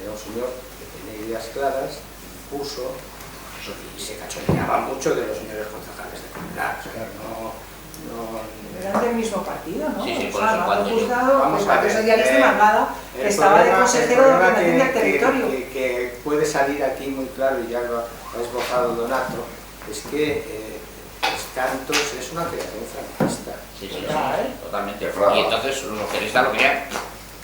era un señor que tenía ideas claras, impuso, y se cachoneaba mucho de los señores concejales de Colmenar. O sea, Eran del mismo partido, ¿no? Sí, sí, por O sea, eso Manolo cuando yo- Gustavo, Vamos el a Partido ver, Socialista de Mangada, que estaba de consejero de ordenación del territorio. Que puede salir aquí muy claro, y ya lo ha esbozado Donato, es que Cantos es una creación franquista. Sí, sí, Claro. sí, totalmente. Claro. Y entonces los geristas lo querían.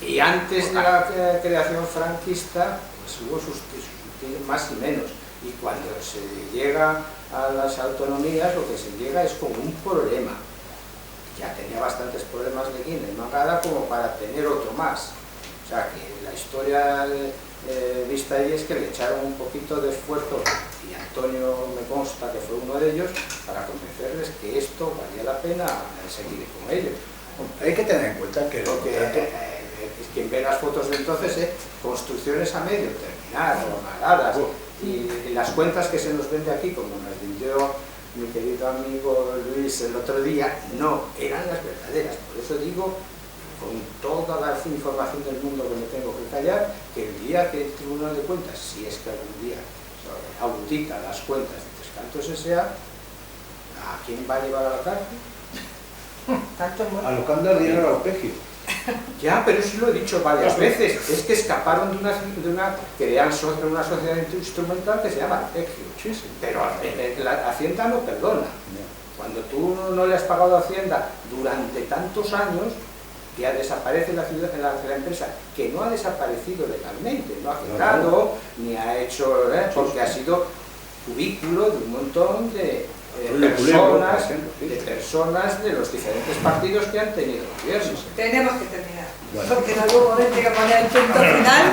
Y antes de la creación franquista, pues hubo sus más y menos. Y cuando se llega a las autonomías, lo que se llega es con un problema. Ya tenía bastantes problemas Leguín en Mangada como para tener otro más. O sea que la historia vista ahí es que le echaron un poquito de esfuerzo, y Antonio me consta que fue uno de ellos, para convencerles que esto valía la pena seguir con ellos. Hay que tener en cuenta que... Porque quien ve las fotos de entonces, construcciones a medio terminar, amagadas, y las cuentas que se nos vende aquí, como nos vendió mi querido amigo Luis el otro día, no eran las verdaderas. Por eso digo, con toda la información del mundo que me tengo que callar, que el día que el Tribunal de Cuentas, si es que algún día audita las cuentas de Tres Cantos S.A., ¿a quién va a llevar a la cárcel? Tanto muerto. Alocando el dinero al Pegio. Ya, pero eso lo he dicho varias veces, es que escaparon de una crean una sociedad instrumental que se llama Arpegio. Pero la Hacienda no perdona. Cuando tú no le has pagado a Hacienda durante tantos años, ya desaparece la empresa, que no ha desaparecido legalmente, no ha quebrado, ni ha hecho, porque ha sido cubículo de un montón de personas de los diferentes partidos que han tenido gobiernos. Tenemos que terminar, porque en algún momento hay que poner el punto final.